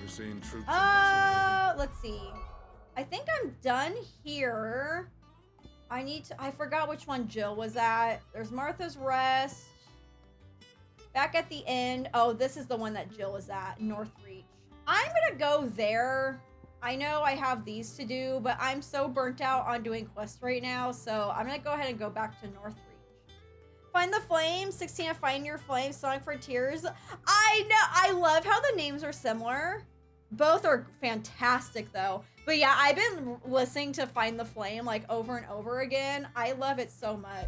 We're seeing troops. Let's see. I think I'm done here. I forgot which one Jill was at. There's Martha's Rest. Back at the end. Oh, this is the one that Jill is at, Northreach. I'm gonna go there. I know I have these to do, but I'm so burnt out on doing quests right now, so I'm gonna go ahead and go back to Northreach. Find the Flame, 16 Find Your Flame, Sonic Frontiers. I know, I love how the names are similar. Both are fantastic though. But yeah, I've been listening to Find the Flame like over and over again. I love it so much.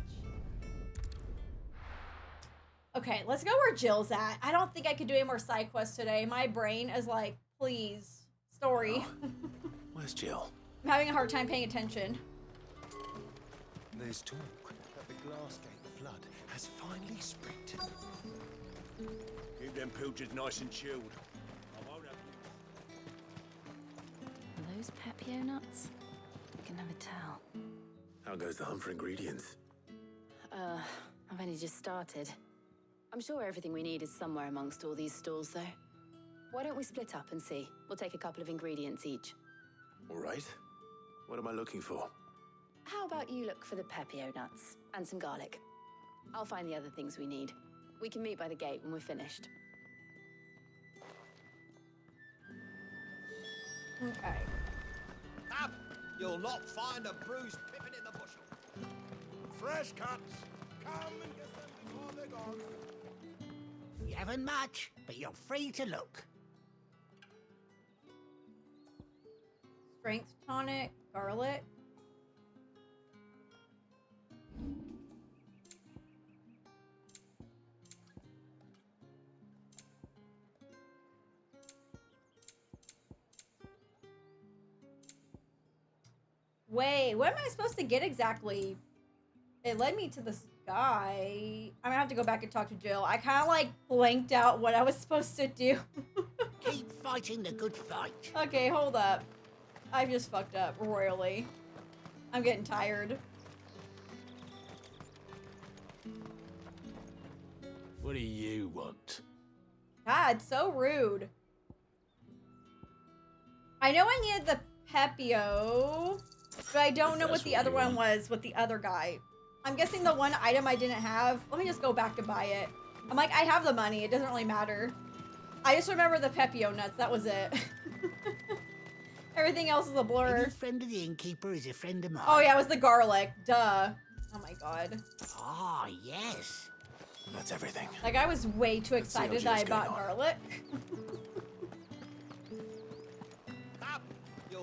Okay, let's go where Jill's at. I don't think I could do any more side quests today. My brain is like, please, story. Where's Jill? I'm having a hard time paying attention. There's talk that the Glassgate flood has finally spread. Keep them pilchers nice and chilled. I won't have Are those Pepio nuts? I can never tell. How goes the hunt for ingredients? I've only just started. I'm sure everything we need is somewhere amongst all these stalls, though. Why don't we split up and see? We'll take a couple of ingredients each. All right. What am I looking for? How about you look for the Pepio nuts and some garlic? I'll find the other things we need. We can meet by the gate when we're finished. Okay. Up! You'll not find a bruised pippin in the bushel. Fresh cuts. Come and get them before they're gone. You haven't much, but you're free to look. Strength tonic, garlic. Wait, what am I supposed to get exactly? It led me to the sky. I'm gonna have to go back and talk to Jill. I kind of like blanked out what I was supposed to do. Keep fighting the good fight. Okay, hold up. I've just fucked up royally. I'm getting tired. What do you want? God, so rude. I know I needed the Pepio, but I don't know what the other one was with the other guy. I'm guessing the one item I didn't have. Let me just go back and buy it. I'm like, I have the money. It doesn't really matter. I just remember the Pepio nuts. That was it. Everything else is a blur. Any friend of the innkeeper is a friend of mine. Oh yeah, it was the garlic. Duh. Oh my god. Ah, yes. That's everything. Like, I was way too excited that I bought garlic.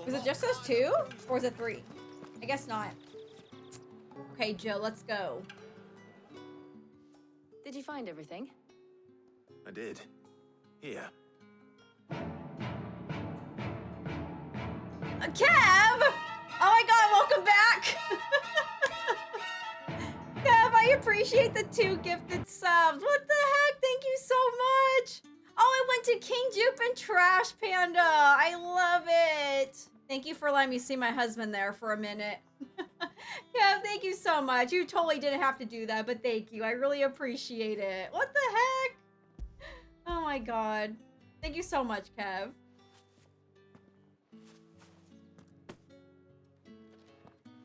Was it just those two? Or was it three? I guess not. Okay, Jill, let's go. Did you find everything? I did. Here. Kev! Oh my god, welcome back! Kev, I appreciate the 2 gifted subs. What the heck? Thank you so much. Oh, it went to King Jupe and Trash Panda. I love it. Thank you for letting me see my husband there for a minute. Kev, thank you so much. You totally didn't have to do that, but thank you. I really appreciate it. What the heck? Oh my god. Thank you so much, Kev.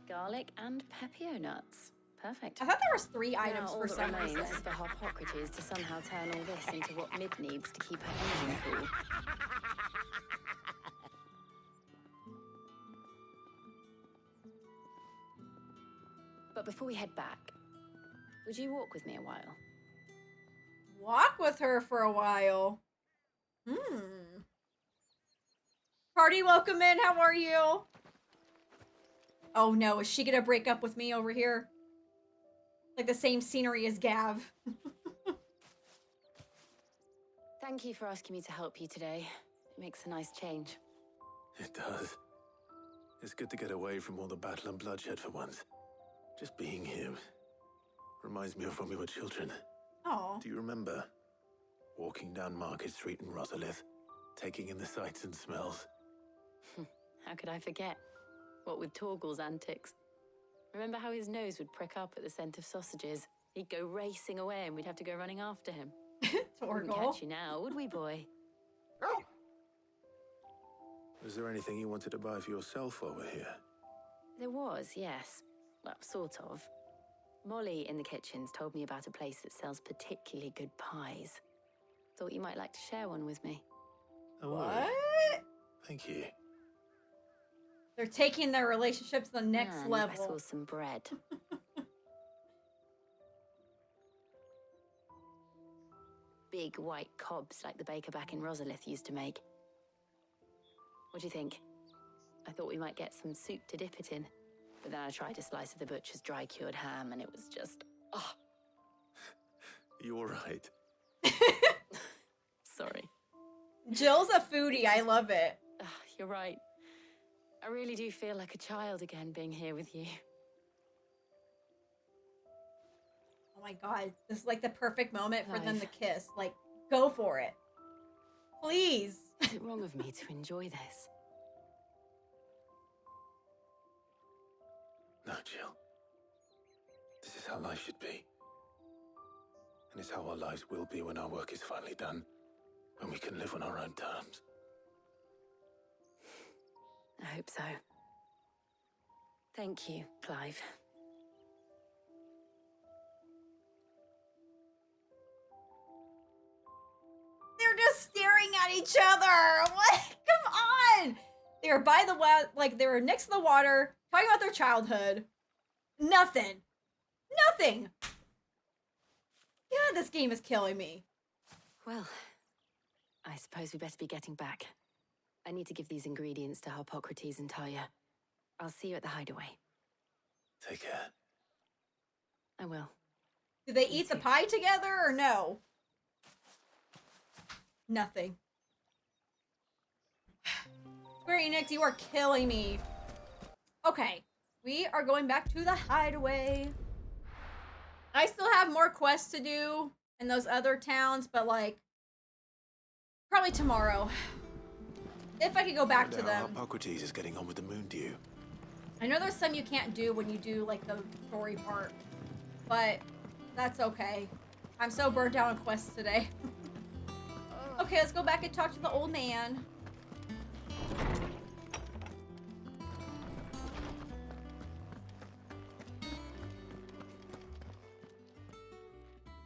Garlic and pepio nuts. Perfect. I thought there was 3 items now, for some all that reason. remains is for Harpocrates to somehow turn all this into what Mid needs to keep her engine cool. But before we head back, would you walk with me a while? Walk with her for a while. Party, welcome in. How are you? Oh no, is she gonna break up with me over here? Like the same scenery as Gav. Thank you for asking me to help you today. It makes a nice change. It does. It's good to get away from all the battle and bloodshed for once. Just being here reminds me of when we were children. Oh. Do you remember walking down Market Street in Rosalith, taking in the sights and smells? How could I forget? What with Torgal's antics. Remember how his nose would prick up at the scent of sausages? He'd go racing away and we'd have to go running after him. Wouldn't Torgal. catch you now, would we, boy? Was there anything you wanted to buy for yourself while we're here? There was, yes. Well, sort of. Molly in the kitchens told me about a place that sells particularly good pies. Thought you might like to share one with me. Oh, What? thank you. They're taking their relationship to the next And level. I saw some bread. Big white cobs like the baker back in Rosalith used to make. What do you think? I thought we might get some soup to dip it in. But then I tried a slice of the butcher's dry-cured ham and it was just... Oh, You're right. sorry. Jill's a foodie. I love it. You're right. I really do feel like a child again being here with you. Oh my god. This is like the perfect moment for them Clive. to kiss. Like, go for it. Please. Is it wrong of me to enjoy this? No, Jill. This is how life should be. And it's how our lives will be when our work is finally done. When we can live on our own terms. I hope so. Thank you, Clive. They're just staring at each other. What? Come on. They were by the well, like they were next to the water, talking about their childhood. Nothing. Nothing. Yeah, this game is killing me. Well, I suppose we better be getting back. I need to give these ingredients to Harpocrates and Talia. I'll see you at the hideaway. Take care. I will. Do they eat the pie together or no? Nothing. Square Enix, you are killing me. Okay, we are going back to the hideaway. I still have more quests to do in those other towns, but like, probably tomorrow. If I could go back to How them. Harpocrates is getting on with the moon dew. I know there's some you can't do when you do like the story part, but that's okay. I'm so burnt out on quests today. Okay, let's go back and talk to the old man.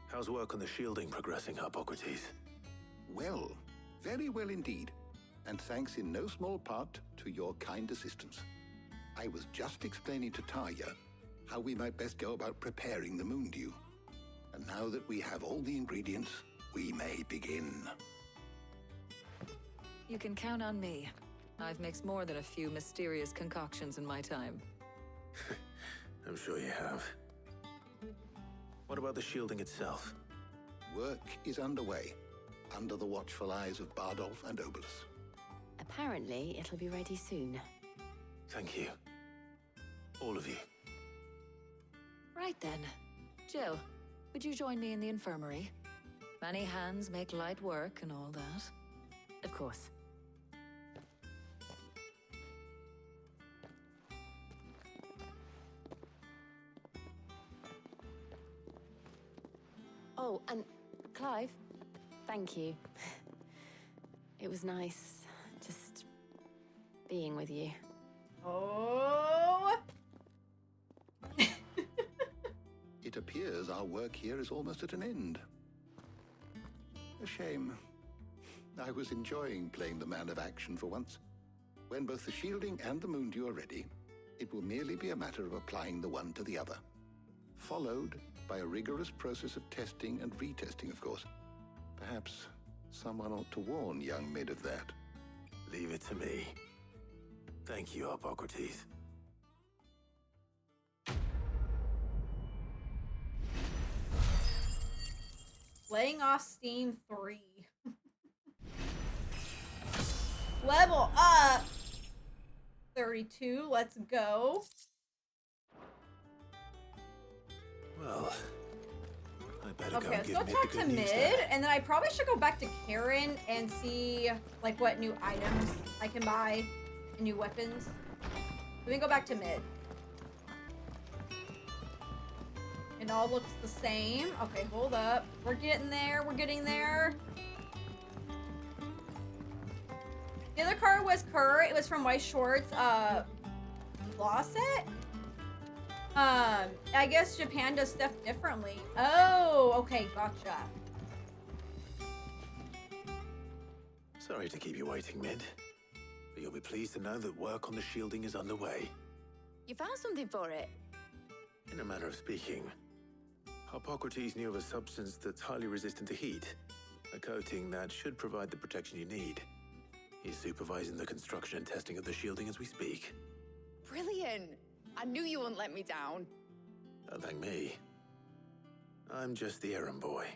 How's work on the shielding progressing, Harpocrates? Well, very well indeed. And thanks in no small part to your kind assistance. I was just explaining to Talia how we might best go about preparing the moon dew. And now that we have all the ingredients, we may begin. You can count on me. I've mixed more than a few mysterious concoctions in my time. I'm sure you have. What about the shielding itself? Work is underway, under the watchful eyes of Bardolph and Obolus. Apparently, it'll be ready soon. Thank you. All of you. Right then. Jill, would you join me in the infirmary? Many hands make light work and all that. Of course. Oh, and Clive, thank you. It was nice just being with you. Oh. It appears our work here is almost at an end. A shame. I was enjoying playing the man of action for once. When both the shielding and the moondew are ready, it will merely be a matter of applying the one to the other. Followed by a rigorous process of testing and retesting, of course. Perhaps someone ought to warn young Mid of that. Leave it to me. Thank you, Hippocrates. Laying off steam 3. Level up. 32. Let's go. Well, I better go Okay, and let's give go Mid talk the to good news Mid, then. and then I probably should go back to Karen and see like what new items I can buy and new weapons. Let me go back to Mid. It all looks the same. Okay, hold up. We're getting there. We're getting there. The other card was Kerr. It was from Weiss Schwartz. Law set? I guess Japan does stuff differently. Oh, okay, gotcha. Sorry to keep you waiting, Mid. But you'll be pleased to know that work on the shielding is underway. You found something for it? In a manner of speaking, Hippocrates knew of a substance that's highly resistant to heat. A coating that should provide the protection you need. He's supervising the construction and testing of the shielding as we speak. Brilliant! I knew you wouldn't let me down. Don't thank me. I'm just the errand boy.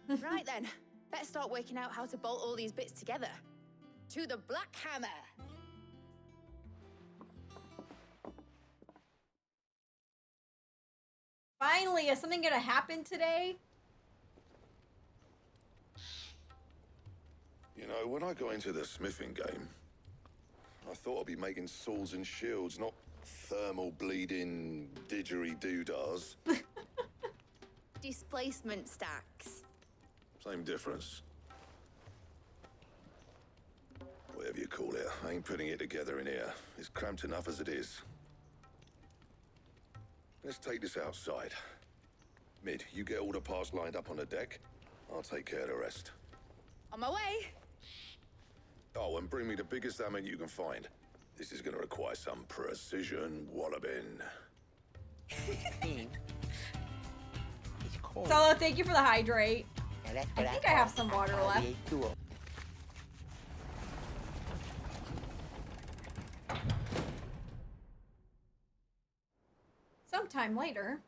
Right then, better start working out how to bolt all these bits together. To the Black Hammer! Finally, is something gonna happen today? You know, when I got into the smithing game, I thought I'd be making swords and shields, not thermal bleeding didgeridoo-dahs. Displacement stacks. Same difference. Whatever you call it, I ain't putting it together in here. It's cramped enough as it is. Let's take this outside. Mid, you get all the parts lined up on the deck. I'll take care of the rest. On my way! Oh, and bring me the biggest hammer you can find. This is gonna require some precision walloping. Solo, thank you for the hydrate. I think I have some water left. Sometime later.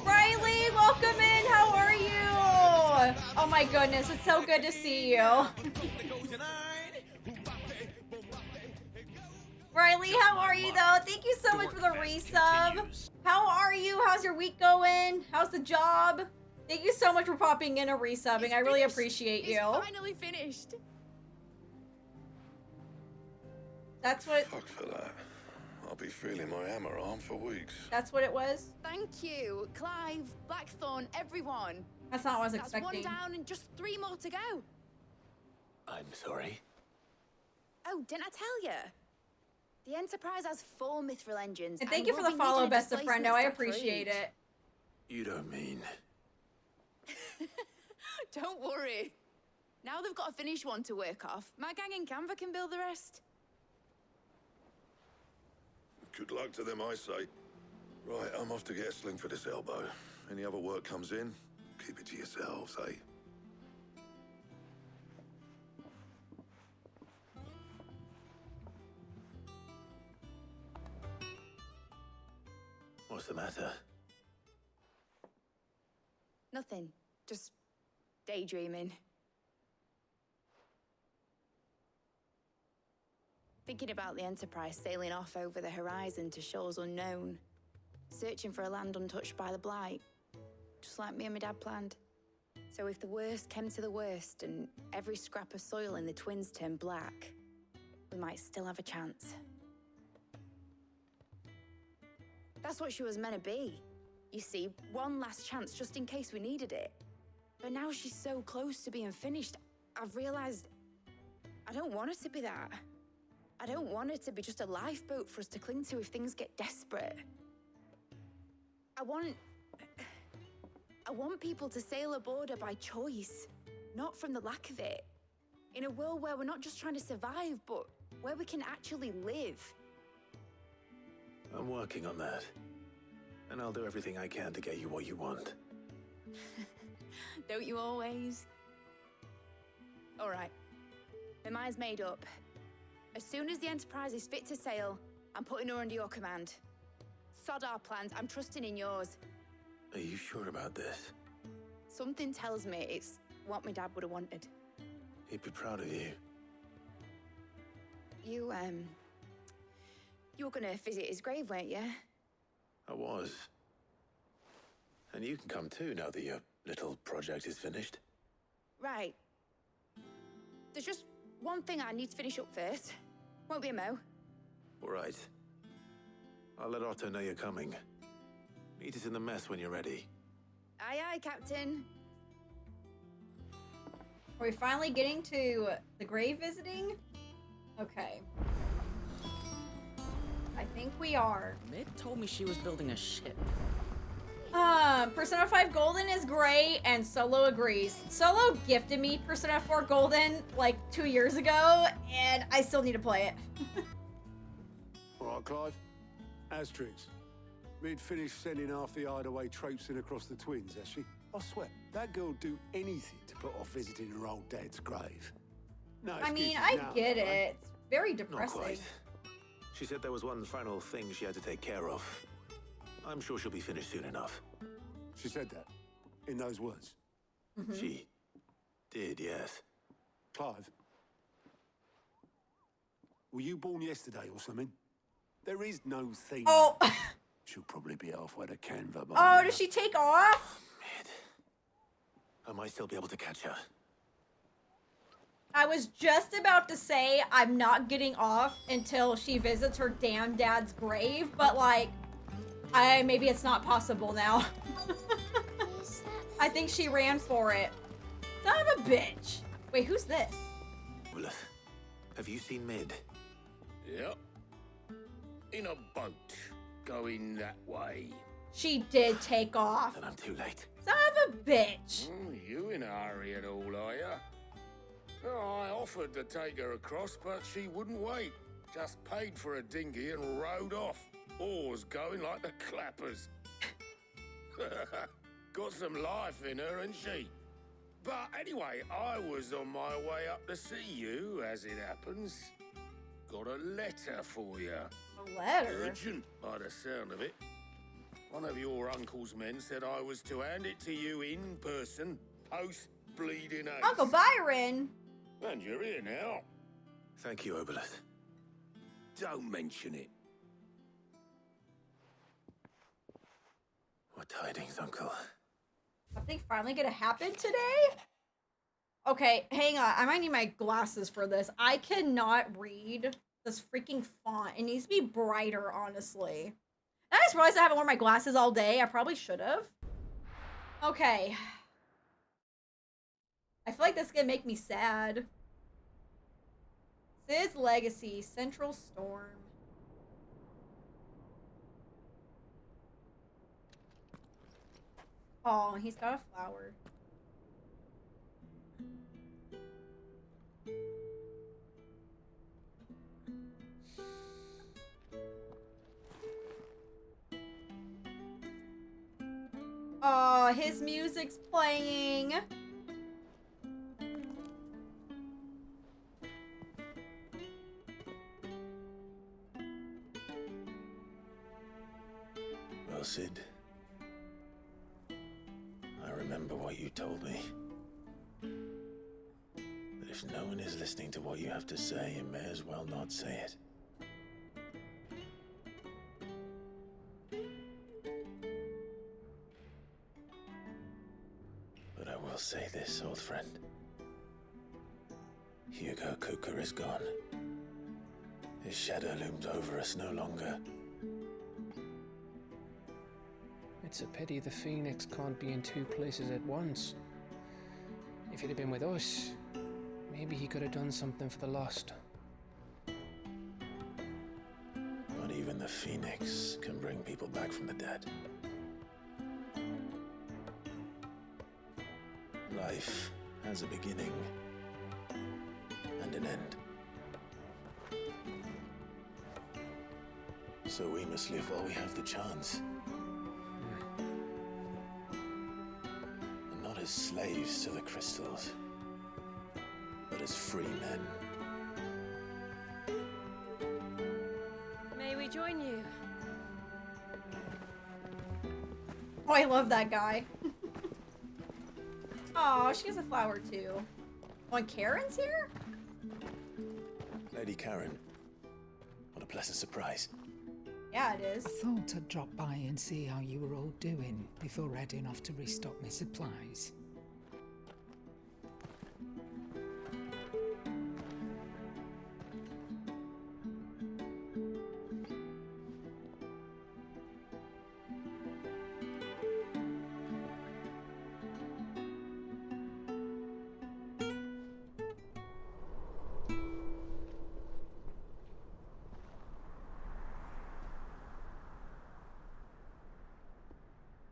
Riley, welcome in. How are you? Oh my goodness, it's so good to see you. Riley, how are you though? Thank you so much for the resub. How are you? How's your week going? How's the job? Thank you so much for popping in and resubbing. I really appreciate you. It's finally finished. That's what. Fuck for that. I'll be feeling my hammer arm for weeks. That's what it was. Thank you, Clive, Blackthorn, everyone. That's not what I was That's expecting. one down and just 3 more to go. I'm sorry. Oh, didn't I tell you? The Enterprise has 4 mithril engines. And thank you for the follow, best of friendo. I appreciate it. You don't mean... Don't worry. Now they've got a finished one to work off. My gang in Canva can build the rest. Good luck to them, I say. Right, I'm off to get a sling for this elbow. Any other work comes in, keep it to yourselves, eh? What's the matter? Nothing. Just daydreaming. Thinking about the Enterprise sailing off over the horizon to shores unknown, searching for a land untouched by the Blight, just like me and my dad planned. So if the worst came to the worst and every scrap of soil in the Twins turned black, we might still have a chance. That's what she was meant to be. You see, one last chance just in case we needed it. But now she's so close to being finished, I've realized I don't want it to be that. I don't want it to be just a lifeboat for us to cling to if things get desperate. I want people to sail aboard her by choice, not from the lack of it. In a world where we're not just trying to survive, but where we can actually live. I'm working on that. And I'll do everything I can to get you what you want. Don't you always? All right. My mind's made up. As soon as the Enterprise is fit to sail, I'm putting her under your command. Sod our plans, I'm trusting in yours. Are you sure about this? Something tells me it's what my dad would have wanted. He'd be proud of you. You were gonna visit his grave, weren't you? I was. And you can come too now that your little project is finished. Right. There's just one thing I need to finish up first. Won't be a mo. All right. I'll let Otto know you're coming. Meet us in the mess when you're ready. Aye, aye, Captain. Are we finally getting to the grave visiting? Okay. I think we are. Mid told me she was building a ship. Persona 5 Golden is great, and Solo agrees. Solo gifted me Persona 4 Golden like 2 years ago, and I still need to play it. All right, Clive. Asterix. Mid finished sending half the hideaway traipsing across the Twins, has she? I swear, that girl'd do anything to put off visiting her old dad's grave. No, I mean, excuses I now, get right? it. It's very Not depressing. quite. She said there was one final thing she had to take care of. I'm sure she'll be finished soon enough. She said that? In those words? She did, yes. Clive? Were you born yesterday or something? There is no thing. Oh. She'll probably be halfway to Canva by Oh, now. does she take off? I might still be able to catch her. I was just about to say I'm not getting off until she visits her damn dad's grave, but like, maybe it's not possible now. I think she ran for it. Son of a bitch. Wait, who's this? Willis, have you seen Mid? Yep. In a boat, going that way. She did take off. And I'm too late. Son of a bitch. You in a hurry at all, are ya? Oh, I offered to take her across, but she wouldn't wait. Just paid for a dinghy and rowed off. Oars going like the clappers. Got some life in her, ain't she? But anyway, I was on my way up to see you, as it happens. Got a letter for you. A letter? Urgent, by the sound of it. One of your uncle's men said I was to hand it to you in person, post-bleeding haste. Uncle Byron. And you're here now. Thank you, Obelith. Don't mention it. What tidings, Uncle? Something finally gonna happen today? Okay, hang on. I might need my glasses for this. I cannot read this freaking font. It needs to be brighter, honestly. And I just realized I haven't worn my glasses all day. I probably should have. Okay. I feel like this is gonna make me sad. Sid's Legacy, Central Storm. Oh, he's got a flower. Oh, his music's playing. Well, Sid, I remember what you told me. That if If no one is listening to what you have to say, you may as well not say it. But I will say this, old friend. Hugo Kuka is gone. His shadow looms over us no longer. It's a pity the Phoenix can't be in two places at once. If he'd have been with us, maybe he could have done something for the lost. Not even the Phoenix can bring people back from the dead. Life has a beginning and an end. So we must live while we have the chance. And not as slaves to the crystals, but as free men. May we join you? Oh, I love that guy. Aw, she has a flower too. Oh, and Karen's here? Lady Karen, what a pleasant surprise. Yeah, it is. I thought I'd drop by and see how you were all doing before heading off to restock my supplies.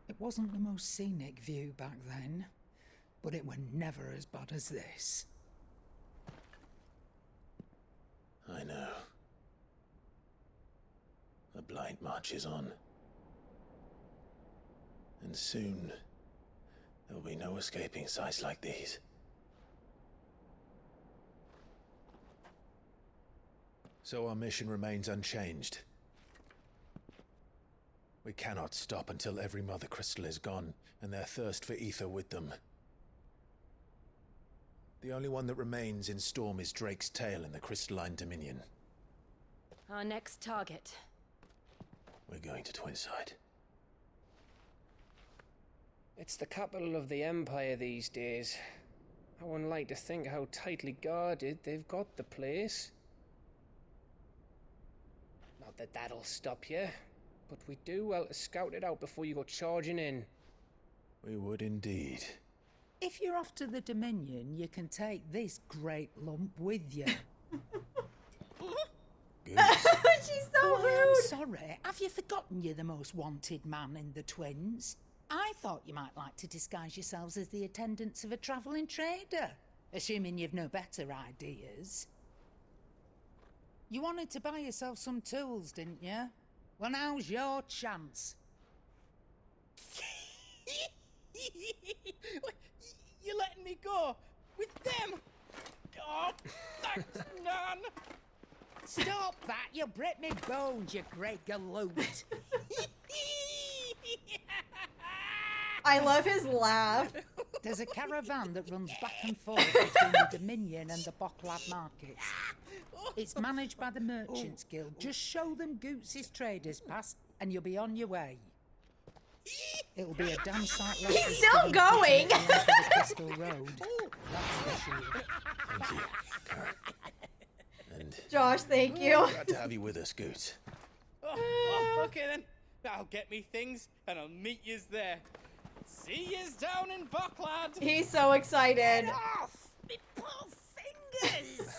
It wasn't the most scenic view back then, but it were never as bad as this. I know. The blight marches on. And soon, there will be no escaping sights like these. So our mission remains unchanged. We cannot stop until every Mother Crystal is gone, and their thirst for ether with them. The only one that remains in Storm is Drake's tail in the Crystalline Dominion. Our next target. We're going to Twinside. It's the capital of the Empire these days. I wouldn't like to think how tightly guarded they've got the place. Not that that'll stop you, but we do well to scout it out before you go charging in. We would indeed. If you're off to the Dominion, you can take this great lump with you. She's so Oh, rude. I'm sorry. Have you forgotten you're the most wanted man in the Twins? I thought you might like to disguise yourselves as the attendants of a travelling trader, assuming you've no better ideas. You wanted to buy yourself some tools, didn't you? Well, now's your chance. You're letting me go with them? Oh, thanks, Nan. Stop that! You'll break me bones, you great galoot. I love his laugh. There's a caravan that runs back and forth between the Dominion and the Bocklad markets. It's managed by the Merchants Guild. Just show them Goots' traders pass and you'll be on your way. It'll be a damn sight less. He's still going. The Crystal Road. That's for sure. Thank you, Karen. And Josh, thank you. glad to have you with us, Goots. Okay then. I'll get me things and I'll meet yous there. See yous down in Bocklad. He's so excited. Get off! Me poor fingers!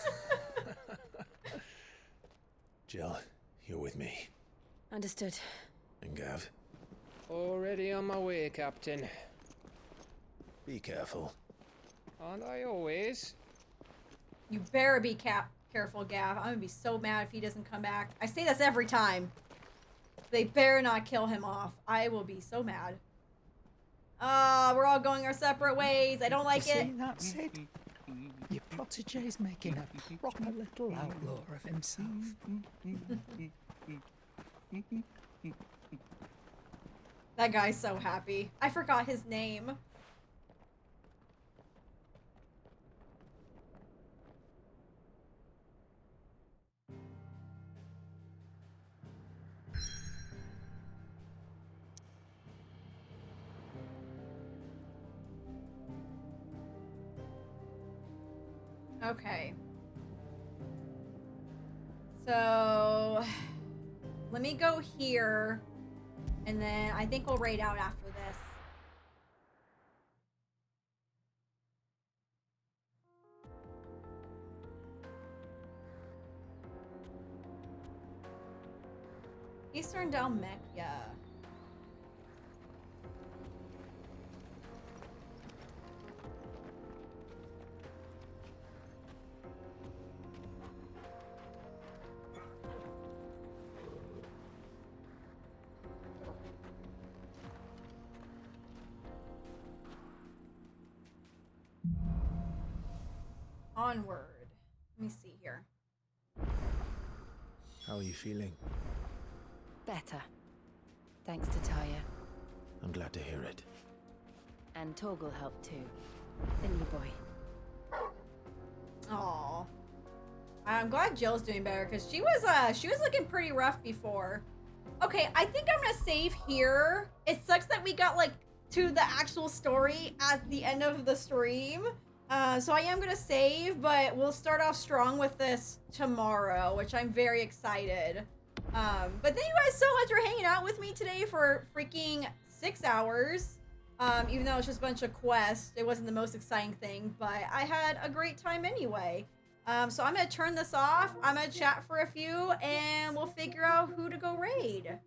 Jill, you're with me. Understood. And Gav, Already on my way, Captain. be careful. Aren't I always? You better be careful, Gav. I'm gonna be so mad if he doesn't come back. I say this every time. They better not kill him off. I will be so mad. We're all going our separate ways. I don't like Did you it. see that, Sid? Your protege's making a proper little outlaw of himself. That guy's so happy. I forgot his name. Okay. So let me go here, and then I think we'll raid out after this. Eastern Dalmekia. Onward. Let me see here. How are you feeling? Better. Thanks to Taya. I'm glad to hear it. And Torgal helped too. The new boy. Aww. I'm glad Jill's doing better because she was looking pretty rough before. Okay, I think I'm gonna save here. It sucks that we got like to the actual story at the end of the stream. So I am gonna save, but we'll start off strong with this tomorrow, which I'm very excited. But thank you guys so much for hanging out with me today for freaking 6 hours. Even though it's just a bunch of quests, it wasn't the most exciting thing, but I had a great time anyway. So I'm gonna turn this off, I'm gonna chat for a few, and we'll figure out who to go raid.